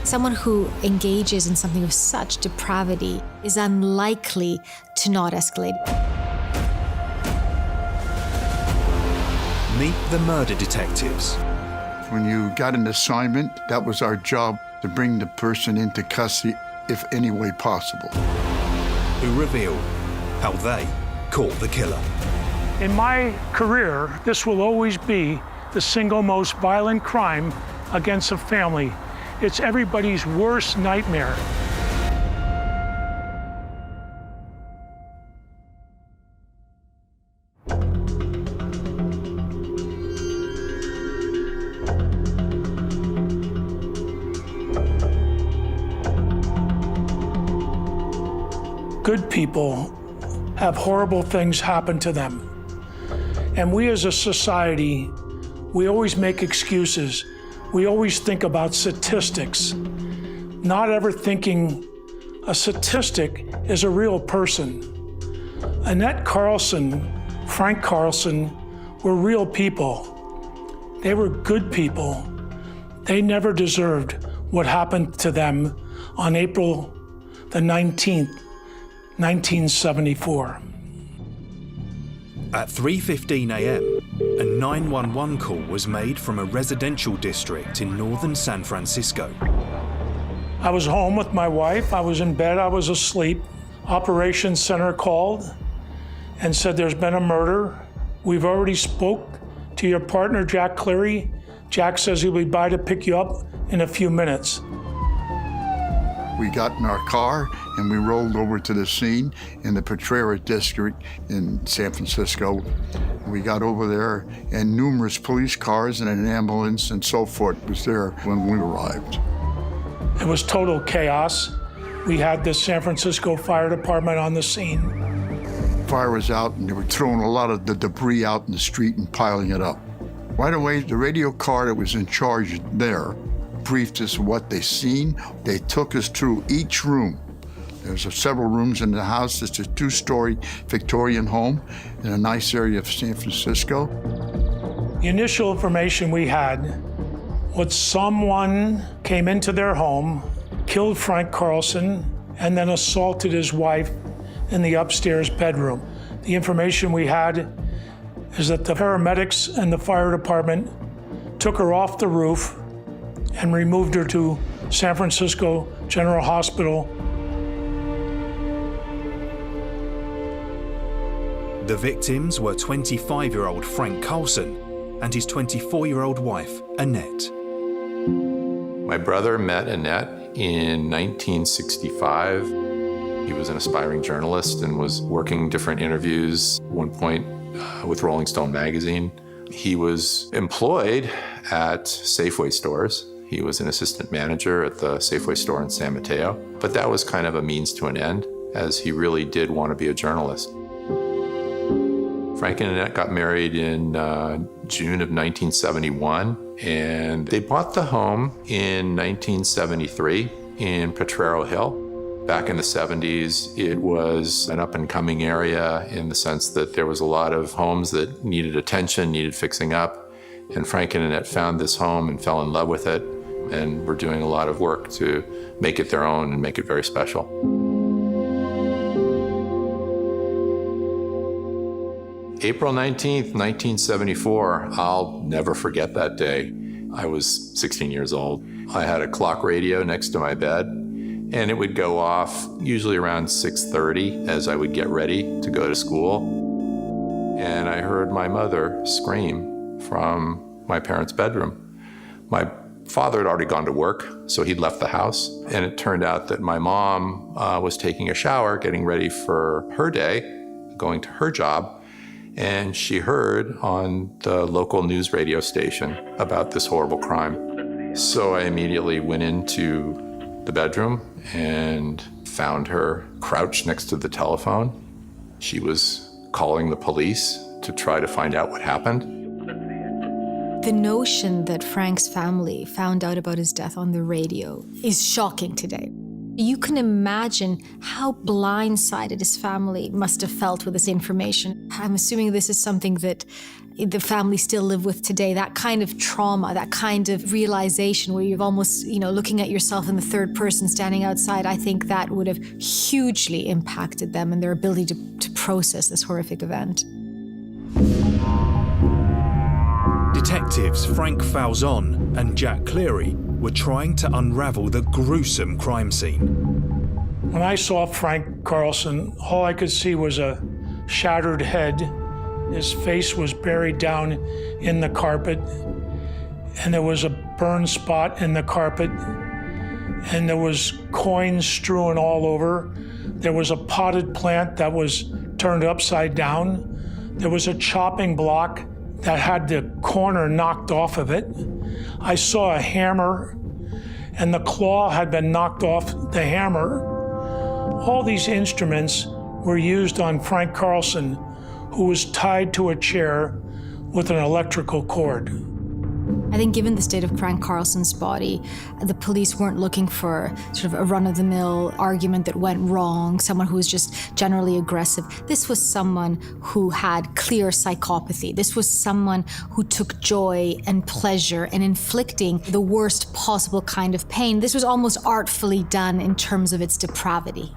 Someone who engages in something of such depravity is unlikely to not escalate. Meet the murder detectives. When you got an assignment, that was our job, to bring the person into custody if any way possible. Who reveal how they caught the killer. In my career, this will always be the single most violent crime against a family. It's everybody's worst nightmare. Good people have horrible things happen to them. And we as a society, we always make excuses. We always think about statistics, not ever thinking a statistic is a real person. Annette Carlson, Frank Carlson were real people. They were good people. They never deserved what happened to them on April the 19th, 1974. At 3:15 a.m., a 911 call was made from a residential district in northern San Francisco. I was home with my wife. I was in bed. I was asleep. Operations Center called and said there's been a murder. We've already spoke to your partner, Jack Cleary. Jack says he'll be by to pick you up in a few minutes. We got in our car and we rolled over to the scene in the Potrero district in San Francisco. We got over there and numerous police cars and an ambulance and so forth was there when we arrived. It was total chaos. We had the San Francisco Fire Department on the scene. Fire was out and they were throwing a lot of the debris out in the street and piling it up. Right away, the radio car that was in charge there briefed us what they seen. They took us through each room. There's several rooms in the house. It's a 2-story Victorian home in a nice area of San Francisco. The initial information we had was someone came into their home, killed Frank Carlson, and then assaulted his wife in the upstairs bedroom. The information we had is that the paramedics and the fire department took her off the roof and removed her to San Francisco General Hospital. The victims were 25-year-old Frank Carlson and his 24-year-old wife, Annette. My brother met Annette in 1965. He was an aspiring journalist and was working different interviews at one point with Rolling Stone magazine. He was employed at Safeway stores. He was an assistant manager at the Safeway store in San Mateo, but that was kind of a means to an end, as he really did want to be a journalist. Frank and Annette got married in June of 1971, and they bought the home in 1973 in Potrero Hill. Back in the 70s, it was an up-and-coming area in the sense that there was a lot of homes that needed attention, needed fixing up, and Frank and Annette found this home and fell in love with it, and were doing a lot of work to make it their own and make it very special. April 19th, 1974, I'll never forget that day. I was 16 years old. I had a clock radio next to my bed, and it would go off usually around 6:30 as I would get ready to go to school. And I heard my mother scream from my parents' bedroom. My father had already gone to work, so he'd left the house. And it turned out that my mom was taking a shower, getting ready for her day, going to her job. And she heard on the local news radio station about this horrible crime. So I immediately went into the bedroom and found her crouched next to the telephone. She was calling the police to try to find out what happened. The notion that Frank's family found out about his death on the radio is shocking today. You can imagine how blindsided his family must have felt with this information. I'm assuming this is something that the family still live with today, that kind of trauma, that kind of realization where you've almost, looking at yourself in the third person standing outside. I think that would have hugely impacted them and their ability to process this horrific event. Detectives Frank Falzon and Jack Cleary were trying to unravel the gruesome crime scene. When I saw Frank Carlson, all I could see was a shattered head. His face was buried down in the carpet, and there was a burn spot in the carpet, and there was coins strewn all over. There was a potted plant that was turned upside down. There was a chopping block that had the corner knocked off of it. I saw a hammer, and the claw had been knocked off the hammer. All these instruments were used on Frank Carlson, who was tied to a chair with an electrical cord. I think given the state of Frank Carlson's body, the police weren't looking for sort of a run-of-the-mill argument that went wrong, someone who was just generally aggressive. This was someone who had clear psychopathy. This was someone who took joy and pleasure in inflicting the worst possible kind of pain. This was almost artfully done in terms of its depravity.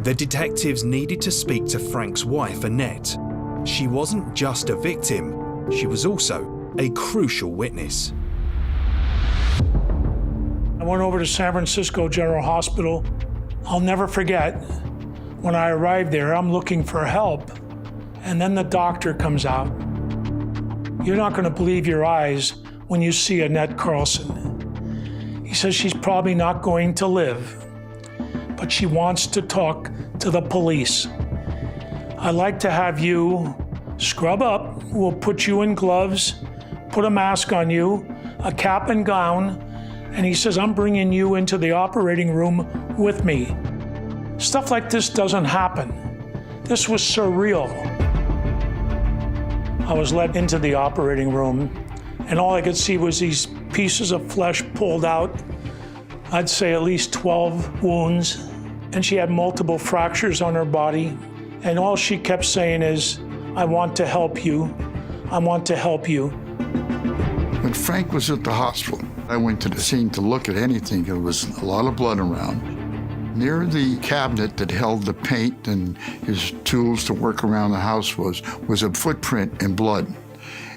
The detectives needed to speak to Frank's wife, Annette. She wasn't just a victim, she was also a crucial witness. I went over to San Francisco General Hospital. I'll never forget, when I arrived there, I'm looking for help. And then the doctor comes out. You're not going to believe your eyes when you see Annette Carlson. He says she's probably not going to live, but she wants to talk to the police. I'd like to have you scrub up. We'll put you in gloves, put a mask on you, a cap and gown, and he says, I'm bringing you into the operating room with me. Stuff like this doesn't happen. This was surreal. I was led into the operating room, and all I could see was these pieces of flesh pulled out. I'd say at least 12 wounds, and she had multiple fractures on her body, and all she kept saying is, I want to help you. I want to help you. When Frank was at the hospital, I went to the scene to look at anything. There was a lot of blood around. Near the cabinet that held the paint and his tools to work around the house was a footprint in blood.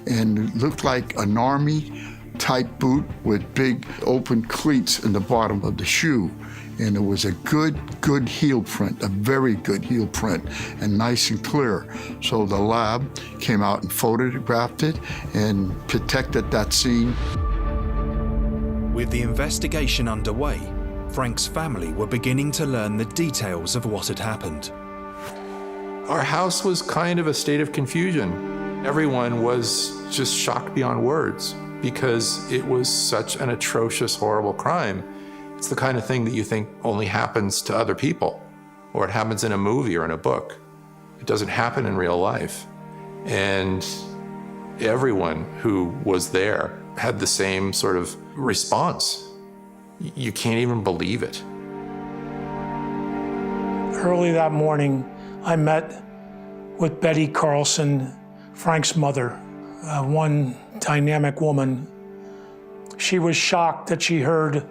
And it looked like an army-type boot with big open cleats in the bottom of the shoe. And it was a good heel print, a very good heel print, and nice and clear. So the lab came out and photographed it and protected that scene. With the investigation underway, Frank's family were beginning to learn the details of what had happened. Our house was kind of a state of confusion. Everyone was just shocked beyond words because it was such an atrocious, horrible crime. It's the kind of thing that you think only happens to other people, or it happens in a movie or in a book. It doesn't happen in real life. And everyone who was there had the same sort of response. You can't even believe it. Early that morning, I met with Betty Carlson, Frank's mother, one dynamic woman. She was shocked that she heard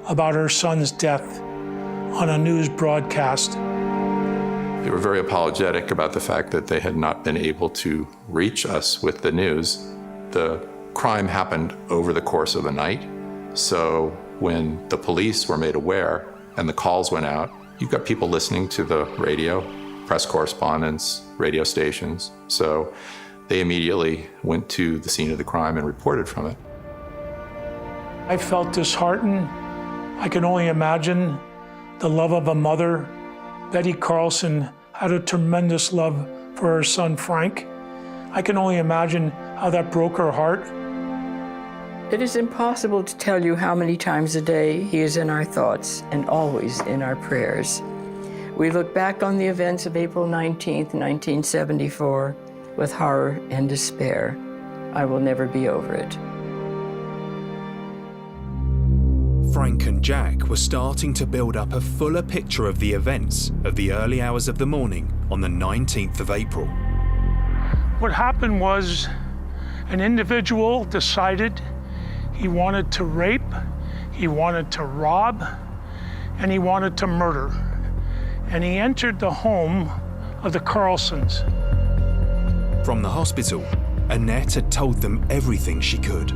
about her son's death on a news broadcast. They were very apologetic about the fact that they had not been able to reach us with the news. The crime happened over the course of a night, so when the police were made aware and the calls went out, you've got people listening to the radio, press correspondents, radio stations, so they immediately went to the scene of the crime and reported from it. I felt disheartened. I can only imagine the love of a mother. Betty Carlson had a tremendous love for her son, Frank. I can only imagine how that broke her heart. It is impossible to tell you how many times a day he is in our thoughts and always in our prayers. We look back on the events of April 19th, 1974, with horror and despair. I will never be over it. Frank and Jack were starting to build up a fuller picture of the events of the early hours of the morning on the 19th of April. What happened was an individual decided he wanted to rape, he wanted to rob, and he wanted to murder. And he entered the home of the Carlsons. From the hospital, Annette had told them everything she could.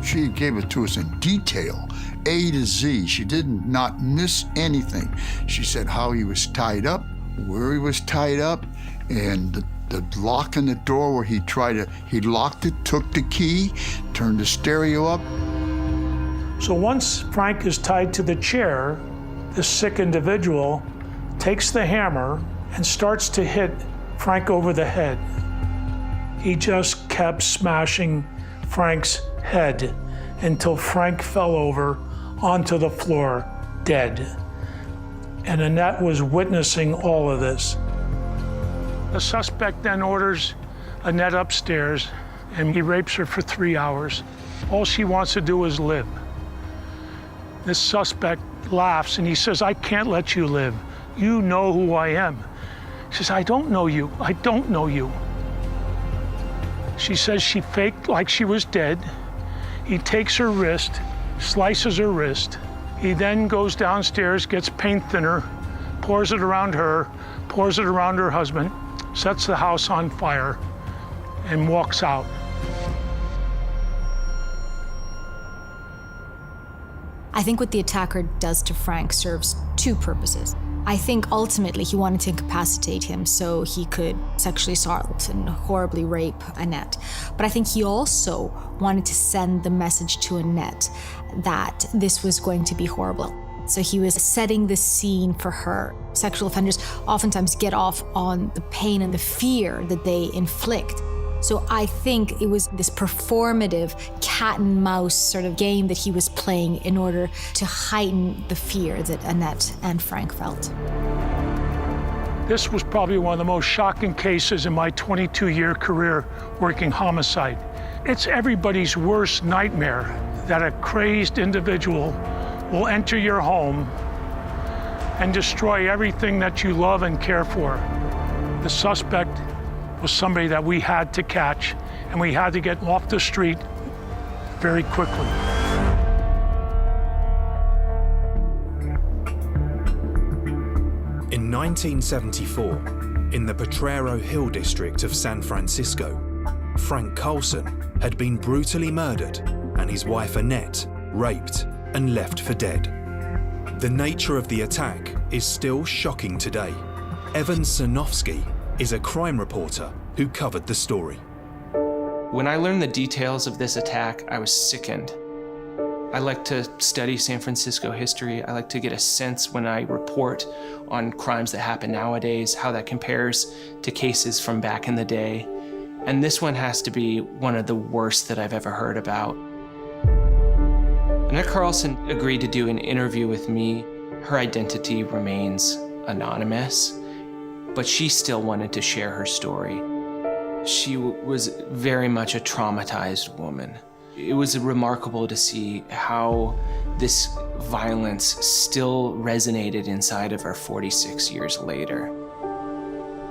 She gave it to us in detail, A to Z. She did not miss anything. She said how he was tied up, where he was tied up, and the lock on the door where he locked it, took the key, turned the stereo up. So once Frank is tied to the chair, this sick individual takes the hammer and starts to hit Frank over the head. He just kept smashing Frank's head until Frank fell over onto the floor, dead. And Annette was witnessing all of this. The suspect then orders Annette upstairs, and he rapes her for 3 hours. All she wants to do is live. This suspect laughs and he says, "I can't let you live. You know who I am." She says, "I don't know you. I don't know you." She says she faked like she was dead. He takes her wrist, slices her wrist. He then goes downstairs, gets paint thinner, pours it around her, pours it around her husband, sets the house on fire, and walks out. I think what the attacker does to Frank serves two purposes. I think ultimately he wanted to incapacitate him so he could sexually assault and horribly rape Annette. But I think he also wanted to send the message to Annette that this was going to be horrible. So he was setting the scene for her. Sexual offenders oftentimes get off on the pain and the fear that they inflict. So I think it was this performative cat and mouse sort of game that he was playing in order to heighten the fear that Annette and Frank felt. This was probably one of the most shocking cases in my 22-year career working homicide. It's everybody's worst nightmare that a crazed individual will enter your home and destroy everything that you love and care for. The suspect was somebody that we had to catch, and we had to get off the street very quickly. In 1974, in the Potrero Hill district of San Francisco, Frank Carlson had been brutally murdered and his wife Annette raped and left for dead. The nature of the attack is still shocking today. Evan Sanofsky is a crime reporter who covered the story. When I learned the details of this attack, I was sickened. I like to study San Francisco history. I like to get a sense when I report on crimes that happen nowadays, how that compares to cases from back in the day. And this one has to be one of the worst that I've ever heard about. Annette Carlson agreed to do an interview with me. Her identity remains anonymous, but she still wanted to share her story. She was very much a traumatized woman. It was remarkable to see how this violence still resonated inside of her 46 years later.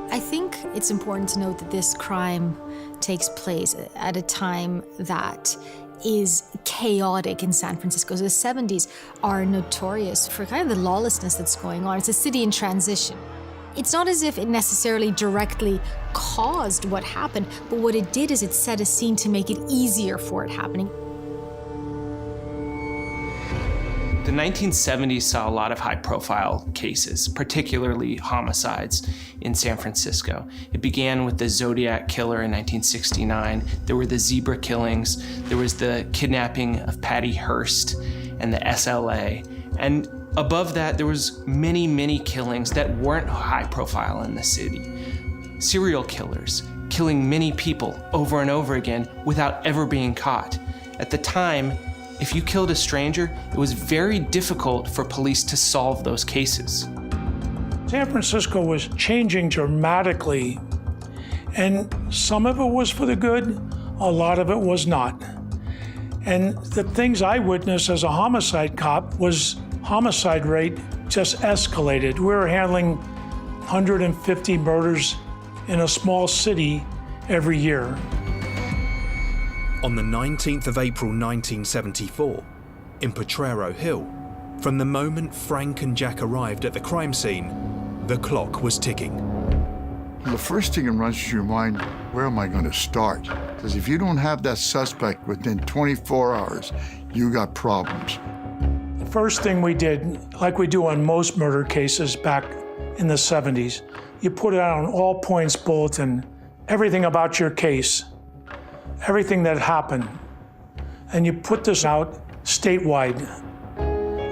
I think it's important to note that this crime takes place at a time that is chaotic in San Francisco. The 70s are notorious for kind of the lawlessness that's going on. It's a city in transition. It's not as if it necessarily directly caused what happened, but what it did is it set a scene to make it easier for it happening. The 1970s saw a lot of high-profile cases, particularly homicides in San Francisco. It began with the Zodiac killer in 1969. There were the zebra killings. There was the kidnapping of Patty Hearst and the SLA. And above that, there was many, many killings that weren't high profile in the city. Serial killers, killing many people over and over again without ever being caught. At the time, if you killed a stranger, it was very difficult for police to solve those cases. San Francisco was changing dramatically, and some of it was for the good, a lot of it was not. And the things I witnessed as a homicide cop was homicide rate just escalated. We were handling 150 murders in a small city every year. On the 19th of April 1974, in Potrero Hill, from the moment Frank and Jack arrived at the crime scene, the clock was ticking. The first thing that runs through your mind, where am I going to start? Because if you don't have that suspect within 24 hours, you got problems. The first thing we did, like we do on most murder cases back in the 70s, you put it out on all points bulletin, everything about your case, everything that happened, and you put this out statewide.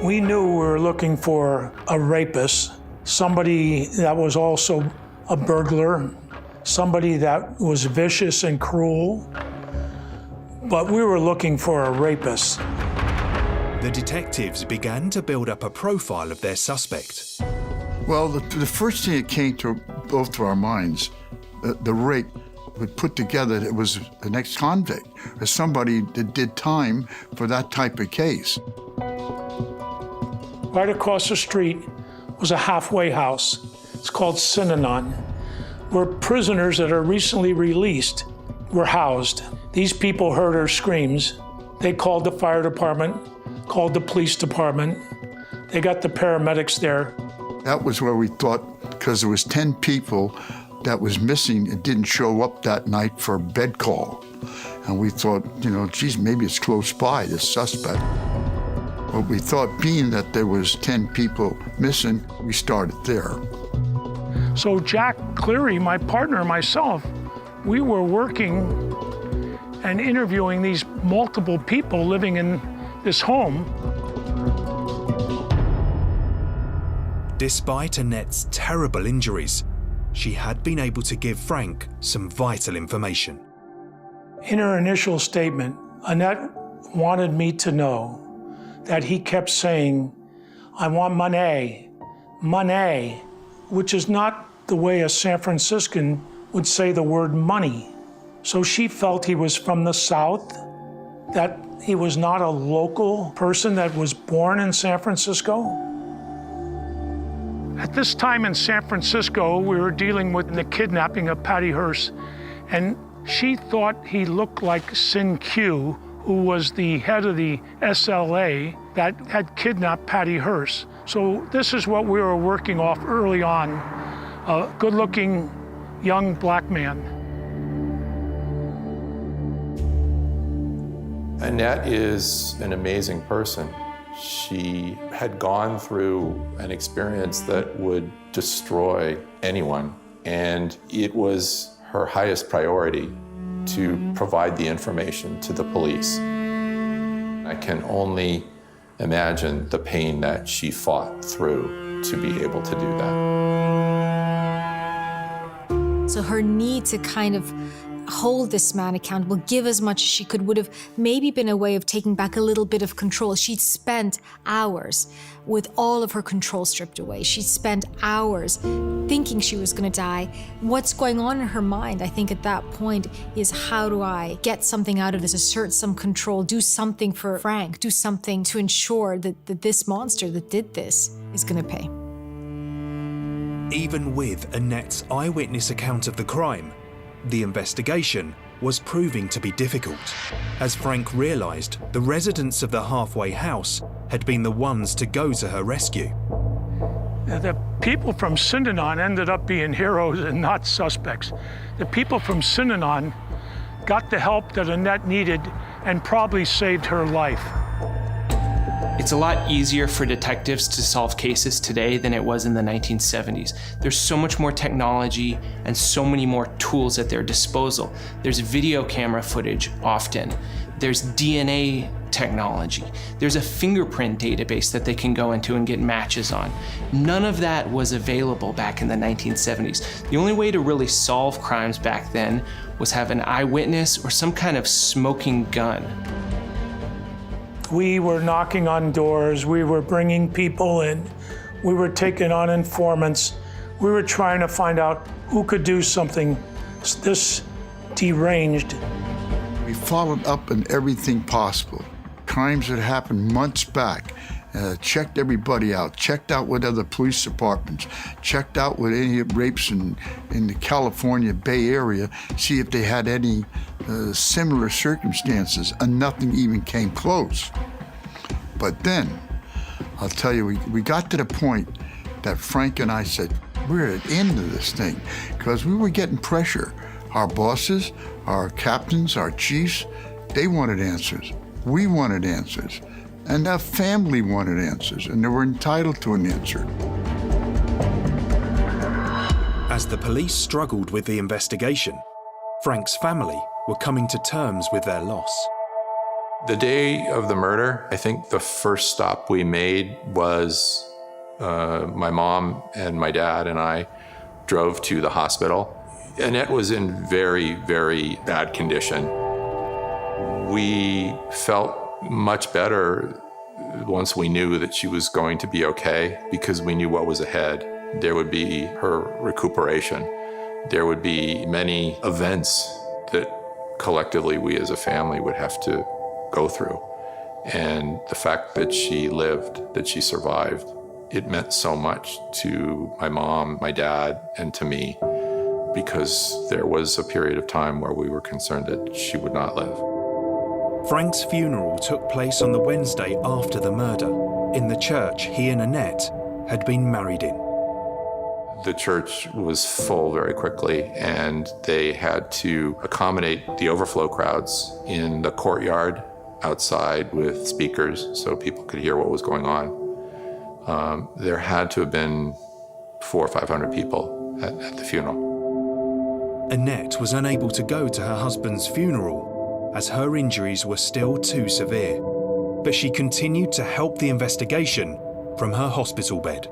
We knew we were looking for a rapist, somebody that was also a burglar, somebody that was vicious and cruel, but we were looking for a rapist. The detectives began to build up a profile of their suspect. Well, the first thing that came to both to our minds, the rape, we put together it was an ex-convict, or somebody that did time for that type of case. Right across the street was a halfway house. It's called Synanon, where prisoners that are recently released were housed. These people heard her screams. They called the fire department, called the police department. They got the paramedics there. That was where we thought, because there was 10 people that was missing and didn't show up that night for a bed call. And we thought, geez, maybe it's close by, this suspect. But we thought, being that there was 10 people missing, we started there. So Jack Cleary, my partner, and myself, we were working and interviewing these multiple people living in this home. Despite Annette's terrible injuries, she had been able to give Frank some vital information. In her initial statement, Annette wanted me to know that he kept saying, "I want money, money," which is not the way a San Franciscan would say the word money. So she felt he was from the South, that he was not a local person that was born in San Francisco. At this time in San Francisco, we were dealing with the kidnapping of Patty Hearst, and she thought he looked like Sin Q, who was the head of the SLA that had kidnapped Patty Hearst. So this is what we were working off early on, a good-looking young black man. Annette is an amazing person. She had gone through an experience that would destroy anyone, and it was her highest priority to provide the information to the police. I can only imagine the pain that she fought through to be able to do that. So her need to kind of hold this man accountable, give as much as she could, would have maybe been a way of taking back a little bit of control. She'd spent hours with all of her control stripped away. She'd spent hours thinking she was going to die. What's going on in her mind, I think at that point, is how do I get something out of this, assert some control, do something for Frank, do something to ensure that this monster that did this is going to pay. Even with Annette's eyewitness account of the crime, the investigation was proving to be difficult, as Frank realised the residents of the halfway house had been the ones to go to her rescue. The people from Synanon ended up being heroes and not suspects. The people from Synanon got the help that Annette needed and probably saved her life. It's a lot easier for detectives to solve cases today than it was in the 1970s. There's so much more technology and so many more tools at their disposal. There's video camera footage often. There's DNA technology. There's a fingerprint database that they can go into and get matches on. None of that was available back in the 1970s. The only way to really solve crimes back then was have an eyewitness or some kind of smoking gun. We were knocking on doors, we were bringing people in, we were taking on informants, we were trying to find out who could do something this deranged. We followed up on everything possible. Crimes that happened months back, checked everybody out, checked out with other police departments, checked out with any rapes in the California Bay Area, see if they had any similar circumstances, and nothing even came close. But then, I'll tell you, we got to the point that Frank and I said, we're at the end of this thing, because we were getting pressure. Our bosses, our captains, our chiefs, they wanted answers. We wanted answers. And that family wanted answers, and they were entitled to an answer. As the police struggled with the investigation, Frank's family were coming to terms with their loss. The day of the murder, I think the first stop we made was my mom and my dad and I drove to the hospital. Annette was in very, very bad condition. We felt much better once we knew that she was going to be okay, because we knew what was ahead. There would be her recuperation. There would be many events that collectively we as a family would have to go through. And the fact that she lived, that she survived, it meant so much to my mom, my dad, and to me, because there was a period of time where we were concerned that she would not live. Frank's funeral took place on the Wednesday after the murder, in the church he and Annette had been married in. The church was full very quickly, and they had to accommodate the overflow crowds in the courtyard outside with speakers so people could hear what was going on. There had to have been 400 or 500 people at the funeral. Annette was unable to go to her husband's funeral as her injuries were still too severe, but she continued to help the investigation from her hospital bed.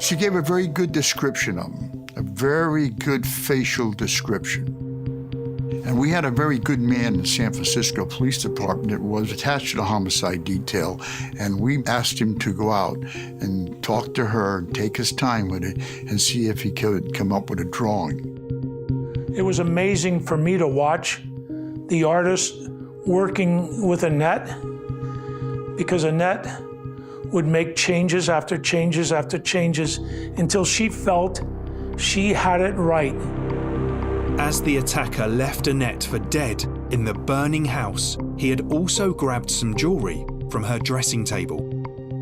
She gave a very good description of him, a very good facial description. And we had a very good man in the San Francisco Police Department that was attached to the homicide detail, and we asked him to go out and talk to her and take his time with it and see if he could come up with a drawing. It was amazing for me to watch the artist working with Annette, because Annette would make changes after changes after changes until she felt she had it right. As the attacker left Annette for dead in the burning house, he had also grabbed some jewelry from her dressing table.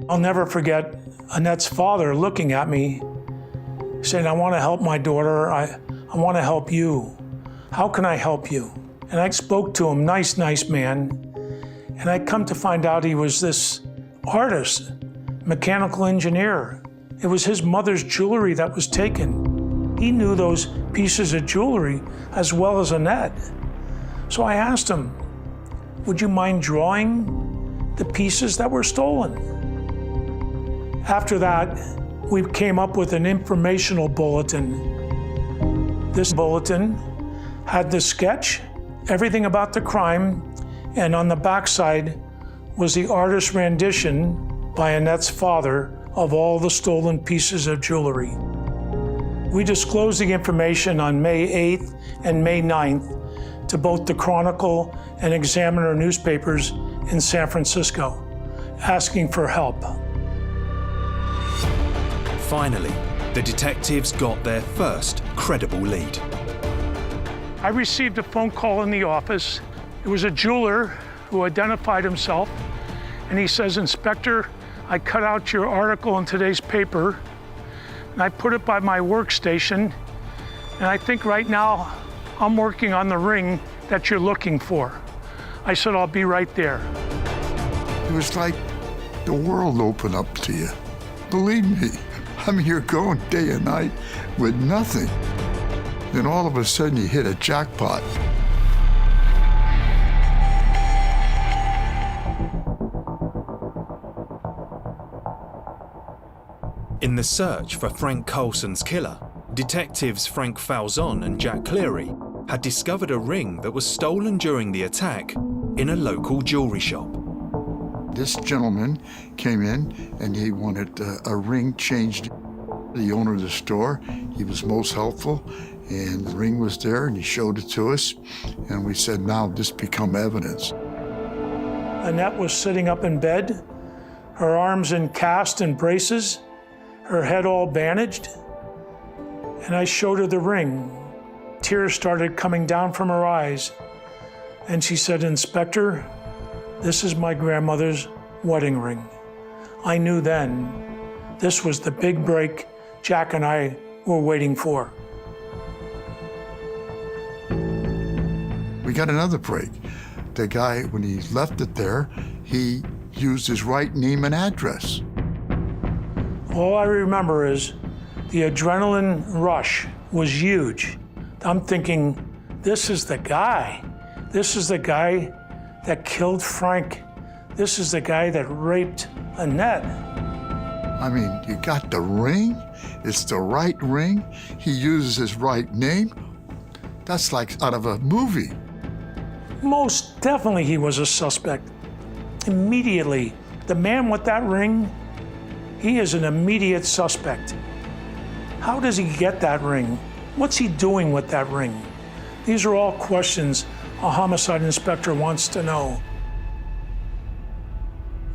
I'll never forget Annette's father looking at me, saying, I want to help my daughter, I want to help you. How can I help you? And I spoke to him, nice man, and I come to find out he was this artist, mechanical engineer. It was his mother's jewelry that was taken. He knew those pieces of jewelry as well as Annette. So I asked him, would you mind drawing the pieces that were stolen? After that, we came up with an informational bulletin. This bulletin had the sketch, everything about the crime, and on the backside was the artist's rendition by Annette's father of all the stolen pieces of jewelry. We disclosed the information on May 8th and May 9th to both the Chronicle and Examiner newspapers in San Francisco, asking for help. Finally, the detectives got their first credible lead. I received a phone call in the office. It was a jeweler who identified himself, and he says, Inspector, I cut out your article in today's paper, and I put it by my workstation, and I think right now I'm working on the ring that you're looking for. I said, I'll be right there. It was like the world opened up to you. Believe me, I'm here going day and night with nothing. Then all of a sudden you hit a jackpot. In the search for Frank Coulson's killer, detectives Frank Falzon and Jack Cleary had discovered a ring that was stolen during the attack in a local jewelry shop. This gentleman came in and he wanted a ring changed. The owner of the store, he was most helpful, And the ring was there, and he showed it to us. And we said, now this become evidence. Annette was sitting up in bed, her arms in cast and braces, her head all bandaged. And I showed her the ring. Tears started coming down from her eyes. And she said, Inspector, this is my grandmother's wedding ring. I knew then this was the big break Jack and I were waiting for. We got another break. The guy, when he left it there, he used his right name and address. All I remember is the adrenaline rush was huge. I'm thinking, this is the guy. This is the guy that killed Frank. This is the guy that raped Annette. I mean, you got the ring. It's the right ring. He uses his right name. That's like out of a movie. Most definitely he was a suspect. Immediately, the man with that ring, he is an immediate suspect. How does he get that ring? What's he doing with that ring? These are all questions a homicide inspector wants to know.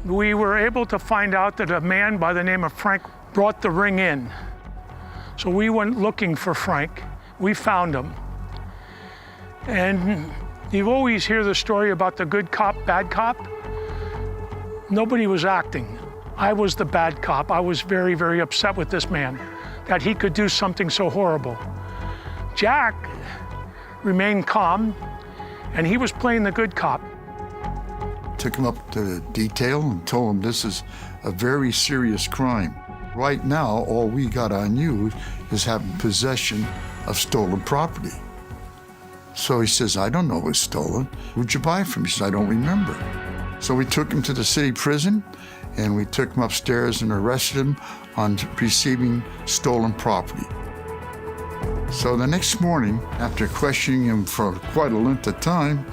We were able to find out that a man by the name of Frank brought the ring in. So we went looking for Frank. We found him. And you always hear the story about the good cop, bad cop. Nobody was acting. I was the bad cop. I was very, very upset with this man that he could do something so horrible. Jack remained calm, and he was playing the good cop. Took him up to detail and told him this is a very serious crime. Right now, all we got on you is having possession of stolen property. So he says, I don't know it was stolen. Who'd you buy it from? He says, I don't remember. So we took him to the city prison, and we took him upstairs and arrested him on receiving stolen property. So the next morning, after questioning him for quite a length of time,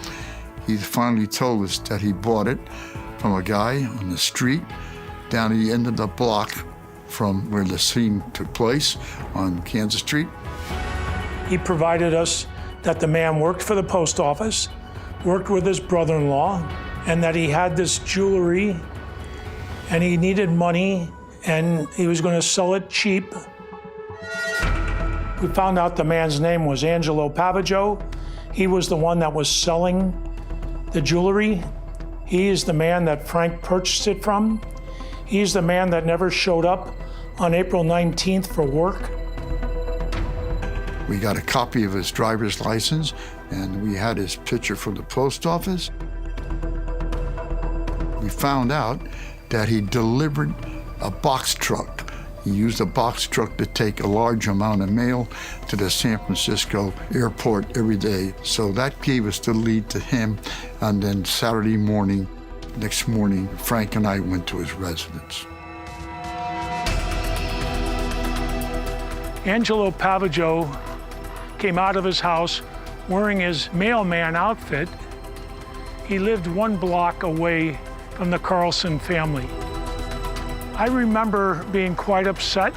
he finally told us that he bought it from a guy on the street down the end of the block from where the scene took place on Kansas Street. He provided us that the man worked for the post office, worked with his brother-in-law, and that he had this jewelry and he needed money and he was going to sell it cheap. We found out the man's name was Angelo Pavageau. He was the one that was selling the jewelry. He is the man that Frank purchased it from. He's the man that never showed up on April 19th for work. We got a copy of his driver's license, and we had his picture from the post office. We found out that he delivered a box truck. He used a box truck to take a large amount of mail to the San Francisco airport every day. So that gave us the lead to him. And then Saturday morning, next morning, Frank and I went to his residence. Angelo Pavageau came out of his house wearing his mailman outfit. He lived 1 block away from the Carlson family. I remember being quite upset,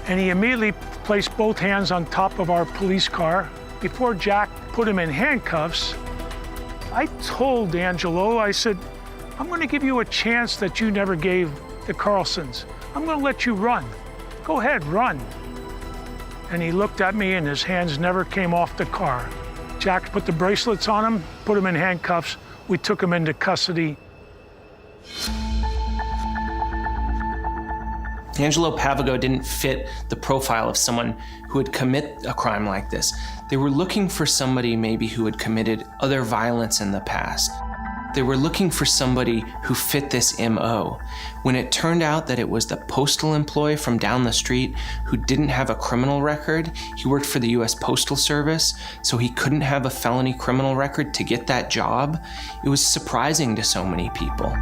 and he immediately placed both hands on top of our police car. Before Jack put him in handcuffs, I told Angelo, I said, I'm going to give you a chance that you never gave the Carlsons. I'm going to let you run. Go ahead, run. And he looked at me, and his hands never came off the car. Jack put the bracelets on him, put him in handcuffs. We took him into custody. Angelo Pavageau didn't fit the profile of someone who would commit a crime like this. They were looking for somebody maybe who had committed other violence in the past. They were looking for somebody who fit this MO. When it turned out that it was the postal employee from down the street who didn't have a criminal record, he worked for the US Postal Service, so he couldn't have a felony criminal record to get that job. It was surprising to so many people.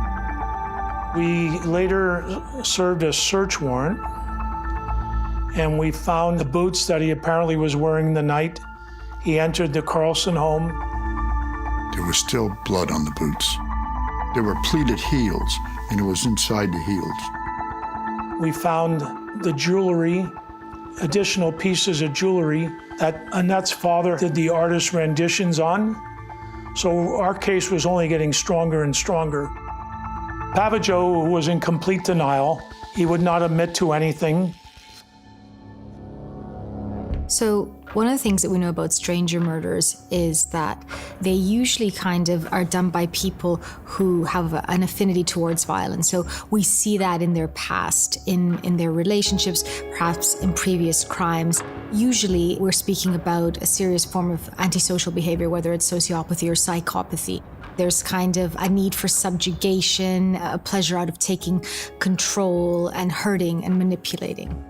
We later served a search warrant, and we found the boots that he apparently was wearing the night he entered the Carlson home. There was still blood on the boots. There were pleated heels, and it was inside the heels. We found the jewelry additional pieces of jewelry that Annette's father did the artist renditions on. So our case was only getting stronger and stronger. Pavageau was in complete denial. He would not admit to anything. So one of the things that we know about stranger murders is that they usually kind of are done by people who have an affinity towards violence. So we see that in their past, in their relationships, perhaps in previous crimes. Usually we're speaking about a serious form of antisocial behavior, whether it's sociopathy or psychopathy. There's kind of a need for subjugation, a pleasure out of taking control and hurting and manipulating.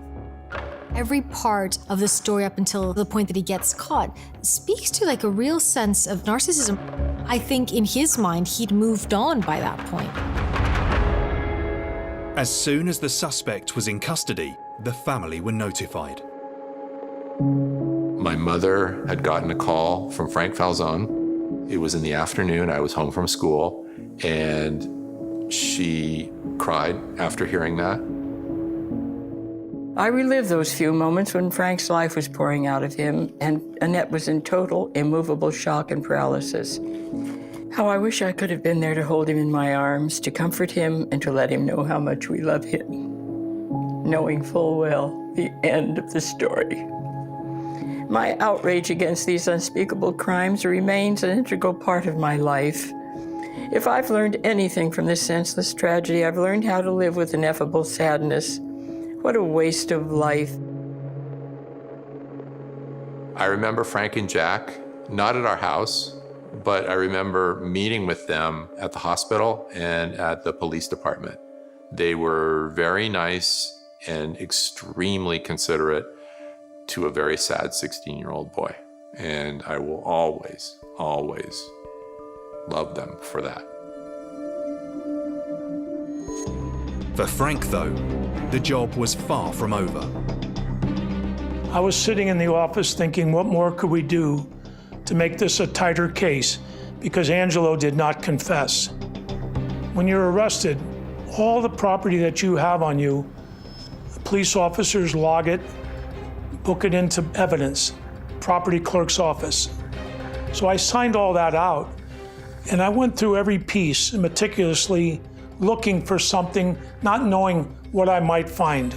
Every part of the story up until the point that he gets caught speaks to like a real sense of narcissism. I think in his mind, he'd moved on by that point. As soon as the suspect was in custody, the family were notified. My mother had gotten a call from Frank Falzone. It was in the afternoon. I was home from school, and she cried after hearing that. I relived those few moments when Frank's life was pouring out of him, and Annette was in total, immovable shock and paralysis. How I wish I could have been there to hold him in my arms, to comfort him, and to let him know how much we love him, knowing full well the end of the story. My outrage against these unspeakable crimes remains an integral part of my life. If I've learned anything from this senseless tragedy, I've learned how to live with ineffable sadness. What a waste of life. I remember Frank and Jack, not at our house, but I remember meeting with them at the hospital and at the police department. They were very nice and extremely considerate to a very sad 16-year-old boy. And I will always, always love them for that. For Frank, though, the job was far from over. I was sitting in the office thinking, what more could we do to make this a tighter case? Because Angelo did not confess. When you're arrested, all the property that you have on you, the police officers log it, book it into evidence, property clerk's office. So I signed all that out, and I went through every piece meticulously, looking for something, not knowing what I might find.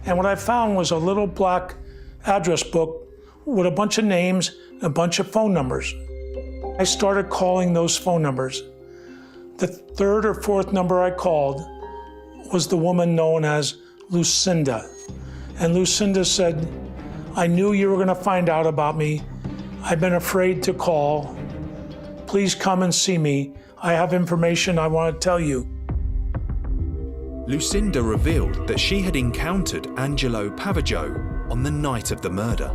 And what I found was a little black address book with a bunch of names, a bunch of phone numbers. I started calling those phone numbers. The third or fourth number I called was the woman known as Lucinda. And Lucinda said, I knew you were gonna find out about me. I've been afraid to call. Please come and see me. I have information I want to tell you. Lucinda revealed that she had encountered Angelo Pavageau on the night of the murder.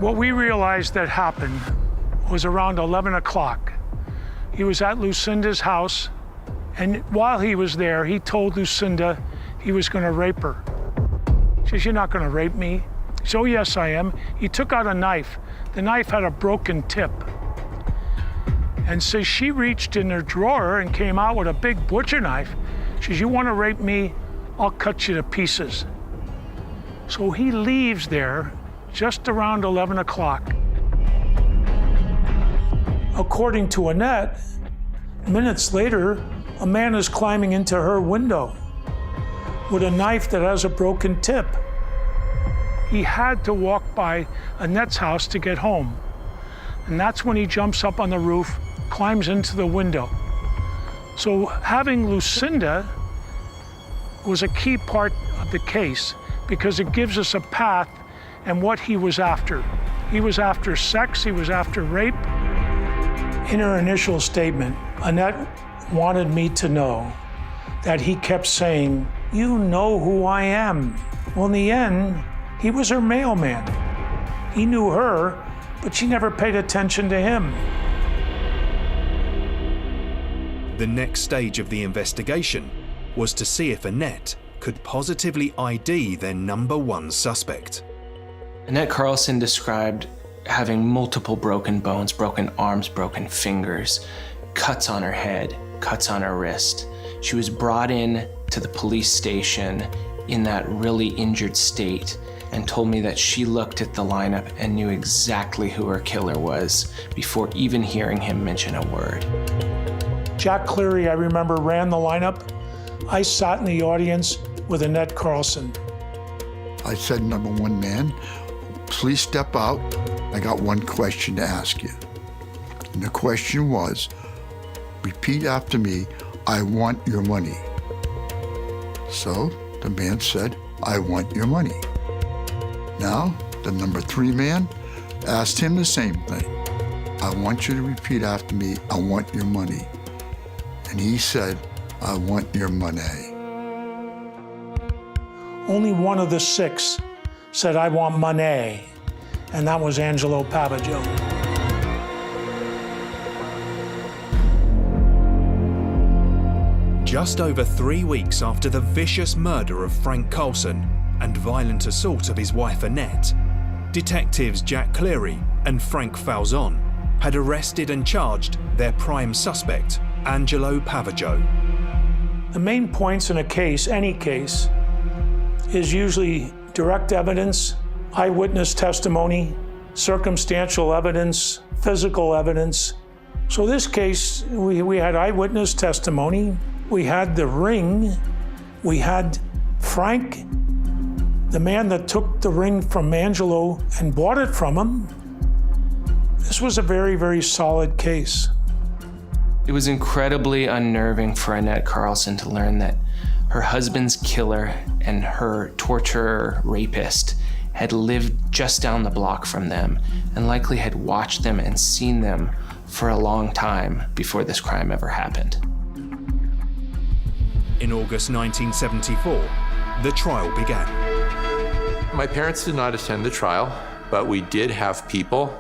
What we realized that happened was around 11 o'clock. He was at Lucinda's house, and while he was there, he told Lucinda he was going to rape her. She says, you're not going to rape me. He said, oh, yes, I am. He took out a knife. The knife had a broken tip. And so she reached in her drawer and came out with a big butcher knife. She says, you want to rape me? I'll cut you to pieces. So he leaves there just around 11 o'clock. According to Annette, minutes later, a man is climbing into her window with a knife that has a broken tip. He had to walk by Annette's house to get home. And that's when he jumps up on the roof, climbs into the window. So having Lucinda was a key part of the case because it gives us a path and what he was after. He was after sex, he was after rape. In her initial statement, Annette wanted me to know that he kept saying, you know who I am. Well, in the end, he was her mailman. He knew her, but she never paid attention to him. The next stage of the investigation was to see if Annette could positively ID their number one suspect. Annette Carlson described having multiple broken bones, broken arms, broken fingers, cuts on her head, cuts on her wrist. She was brought in to the police station in that really injured state and told me that she looked at the lineup and knew exactly who her killer was before even hearing him mention a word. Jack Cleary, I remember, ran the lineup. I sat in the audience with Annette Carlson. I said, number one man, please step out. I got one question to ask you. And the question was, repeat after me, I want your money. So the man said, I want your money. Now, the number three man asked him the same thing. I want you to repeat after me, I want your money. And he said, I want your money. Only one of the six said, I want money, and that was Angelo Pavageau. Just over 3 weeks after the vicious murder of Frank Carlson and violent assault of his wife Annette, detectives Jack Cleary and Frank Falzon had arrested and charged their prime suspect, Angelo Pavageau. The main points in a case, any case, is usually direct evidence, eyewitness testimony, circumstantial evidence, physical evidence. So this case, we had eyewitness testimony, we had the ring, we had Frank, the man that took the ring from Angelo and bought it from him. This was a very, very solid case. It was incredibly unnerving for Annette Carlson to learn that her husband's killer and her torturer rapist had lived just down the block from them and likely had watched them and seen them for a long time before this crime ever happened. In August 1974, the trial began. My parents did not attend the trial, but we did have people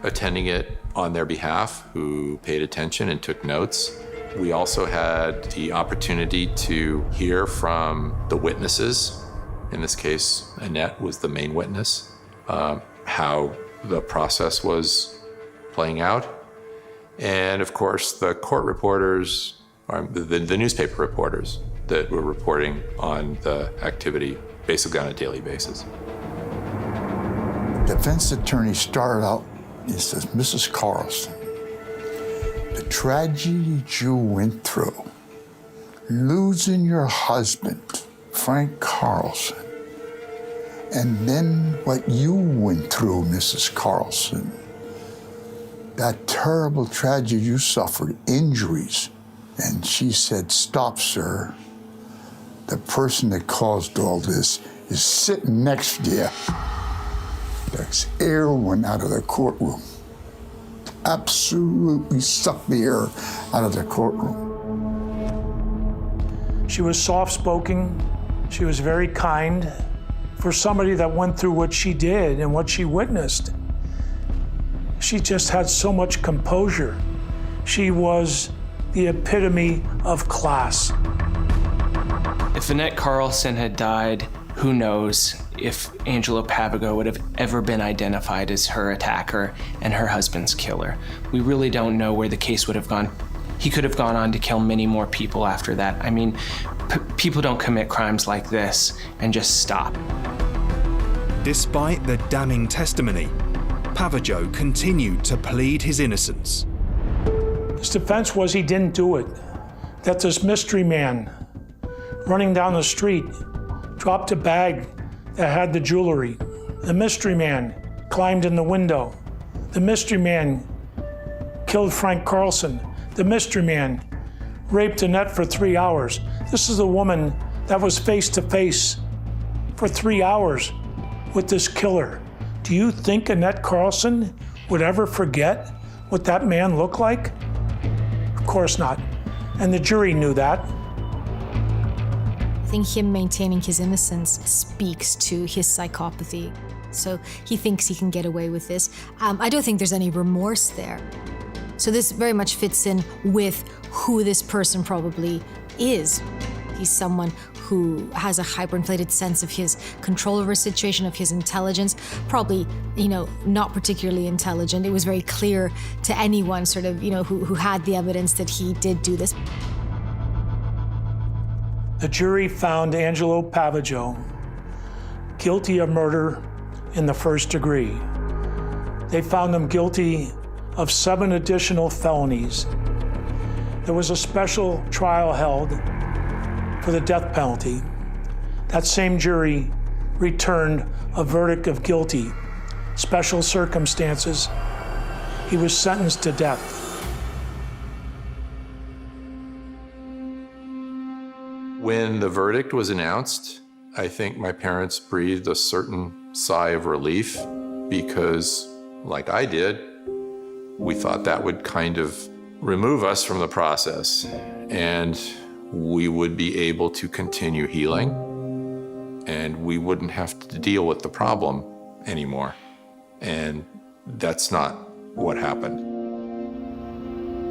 attending it on their behalf who paid attention and took notes. We also had the opportunity to hear from the witnesses. In this case, Annette was the main witness, how the process was playing out. And of course, the court reporters, the newspaper reporters that were reporting on the activity basically on a daily basis. Defense attorney started out, he says, Mrs. Carlson, the tragedy you went through, losing your husband, Frank Carlson, and then what you went through, Mrs. Carlson, that terrible tragedy you suffered, injuries. And she said, stop, sir. The person that caused all this is sitting next to you. There's air went out of the courtroom. Absolutely sucked the air out of the courtroom. She was soft-spoken. She was very kind. For somebody that went through what she did and what she witnessed, she just had so much composure. She was the epitome of class. If Annette Carlson had died, who knows if Angelo Pavageau would have ever been identified as her attacker and her husband's killer. We really don't know where the case would have gone. He could have gone on to kill many more people after that. I mean, people don't commit crimes like this and just stop. Despite the damning testimony, Pavageau continued to plead his innocence. His defense was he didn't do it, that this mystery man running down the street dropped a bag that had the jewelry. The mystery man climbed in the window. The mystery man killed Frank Carlson. The mystery man raped Annette for 3 hours. This is a woman that was face to face for 3 hours with this killer. Do you think Annette Carlson would ever forget what that man looked like? Of course not. And the jury knew that. I think him maintaining his innocence speaks to his psychopathy. So he thinks he can get away with this. I don't think there's any remorse there. So this very much fits in with who this person probably is. He's someone who has a hyperinflated sense of his control over a situation, of his intelligence, probably, not particularly intelligent. It was very clear to anyone who had the evidence that he did do this. The jury found Angelo Pavageau guilty of murder in the first degree. They found him guilty of 7 additional felonies. There was a special trial held for the death penalty. That same jury returned a verdict of guilty. Special circumstances. He was sentenced to death. When the verdict was announced, I think my parents breathed a certain sigh of relief because, like I did, we thought that would kind of remove us from the process and we would be able to continue healing and we wouldn't have to deal with the problem anymore. And that's not what happened.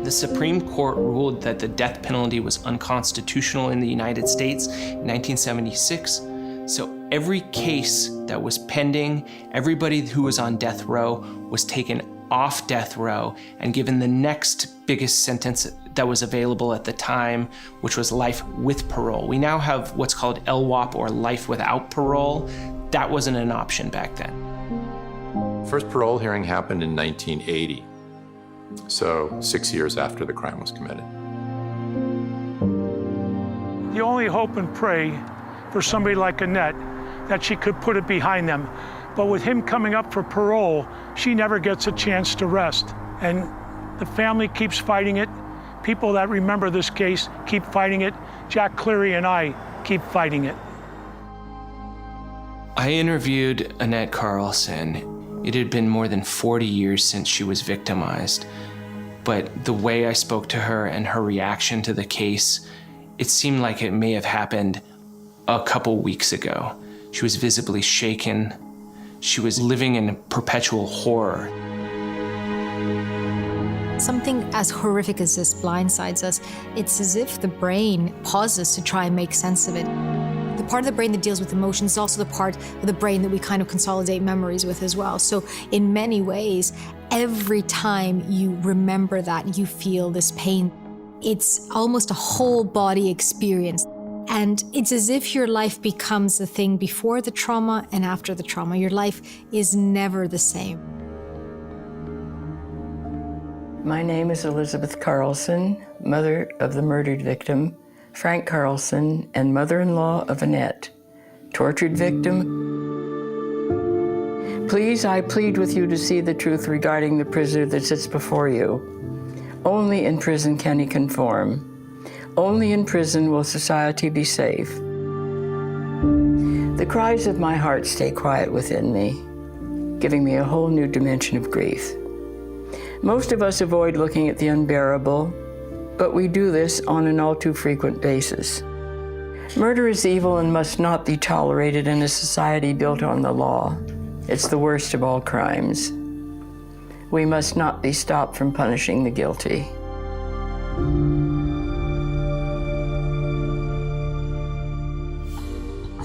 The Supreme Court ruled that the death penalty was unconstitutional in the United States in 1976. So every case that was pending, everybody who was on death row was taken off death row and given the next biggest sentence that was available at the time, which was life with parole. We now have what's called LWOP, or life without parole. That wasn't an option back then. First parole hearing happened in 1980, so 6 years after the crime was committed. You only hope and pray for somebody like Annette that she could put it behind them. But with him coming up for parole, she never gets a chance to rest. And the family keeps fighting it. People that remember this case keep fighting it. Jack Cleary and I keep fighting it. I interviewed Annette Carlson. It had been more than 40 years since she was victimized. But the way I spoke to her and her reaction to the case, it seemed like it may have happened a couple weeks ago. She was visibly shaken. She was living in perpetual horror. Something as horrific as this blindsides us. It's as if the brain pauses to try and make sense of it. The part of the brain that deals with emotions is also the part of the brain that we kind of consolidate memories with as well. So in many ways, every time you remember that, you feel this pain. It's almost a whole body experience. And it's as if your life becomes the thing before the trauma and after the trauma. Your life is never the same. My name is Elizabeth Carlson, mother of the murdered victim, Frank Carlson, and mother-in-law of Annette, tortured victim. Please, I plead with you to see the truth regarding the prisoner that sits before you. Only in prison can he conform. Only in prison will society be safe. The cries of my heart stay quiet within me, giving me a whole new dimension of grief. Most of us avoid looking at the unbearable, but we do this on an all too frequent basis. Murder is evil and must not be tolerated in a society built on the law. It's the worst of all crimes. We must not be stopped from punishing the guilty.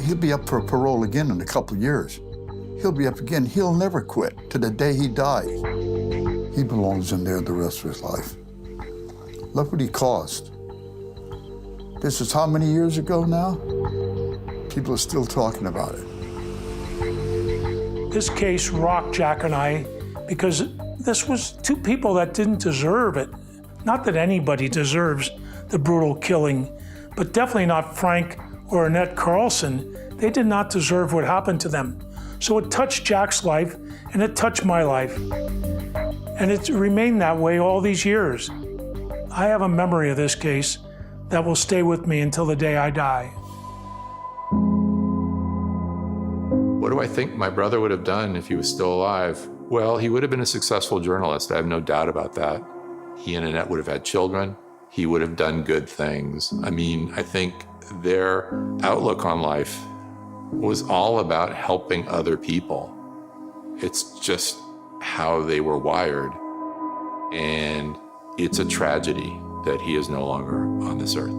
He'll be up for parole again in a couple of years. He'll be up again. He'll never quit to the day he dies. He belongs in there the rest of his life. Look what he caused. This is how many years ago now? People are still talking about it. This case rocked Jack and I because this was two people that didn't deserve it. Not that anybody deserves the brutal killing, but definitely not Frank or Annette Carlson. They did not deserve what happened to them. So it touched Jack's life and it touched my life. And it's remained that way all these years. I have a memory of this case that will stay with me until the day I die. What do I think my brother would have done if he was still alive? Well, he would have been a successful journalist. I have no doubt about that. He and Annette would have had children. He would have done good things. I mean, I think their outlook on life was all about helping other people. It's just how they were wired. And it's a tragedy that he is no longer on this earth.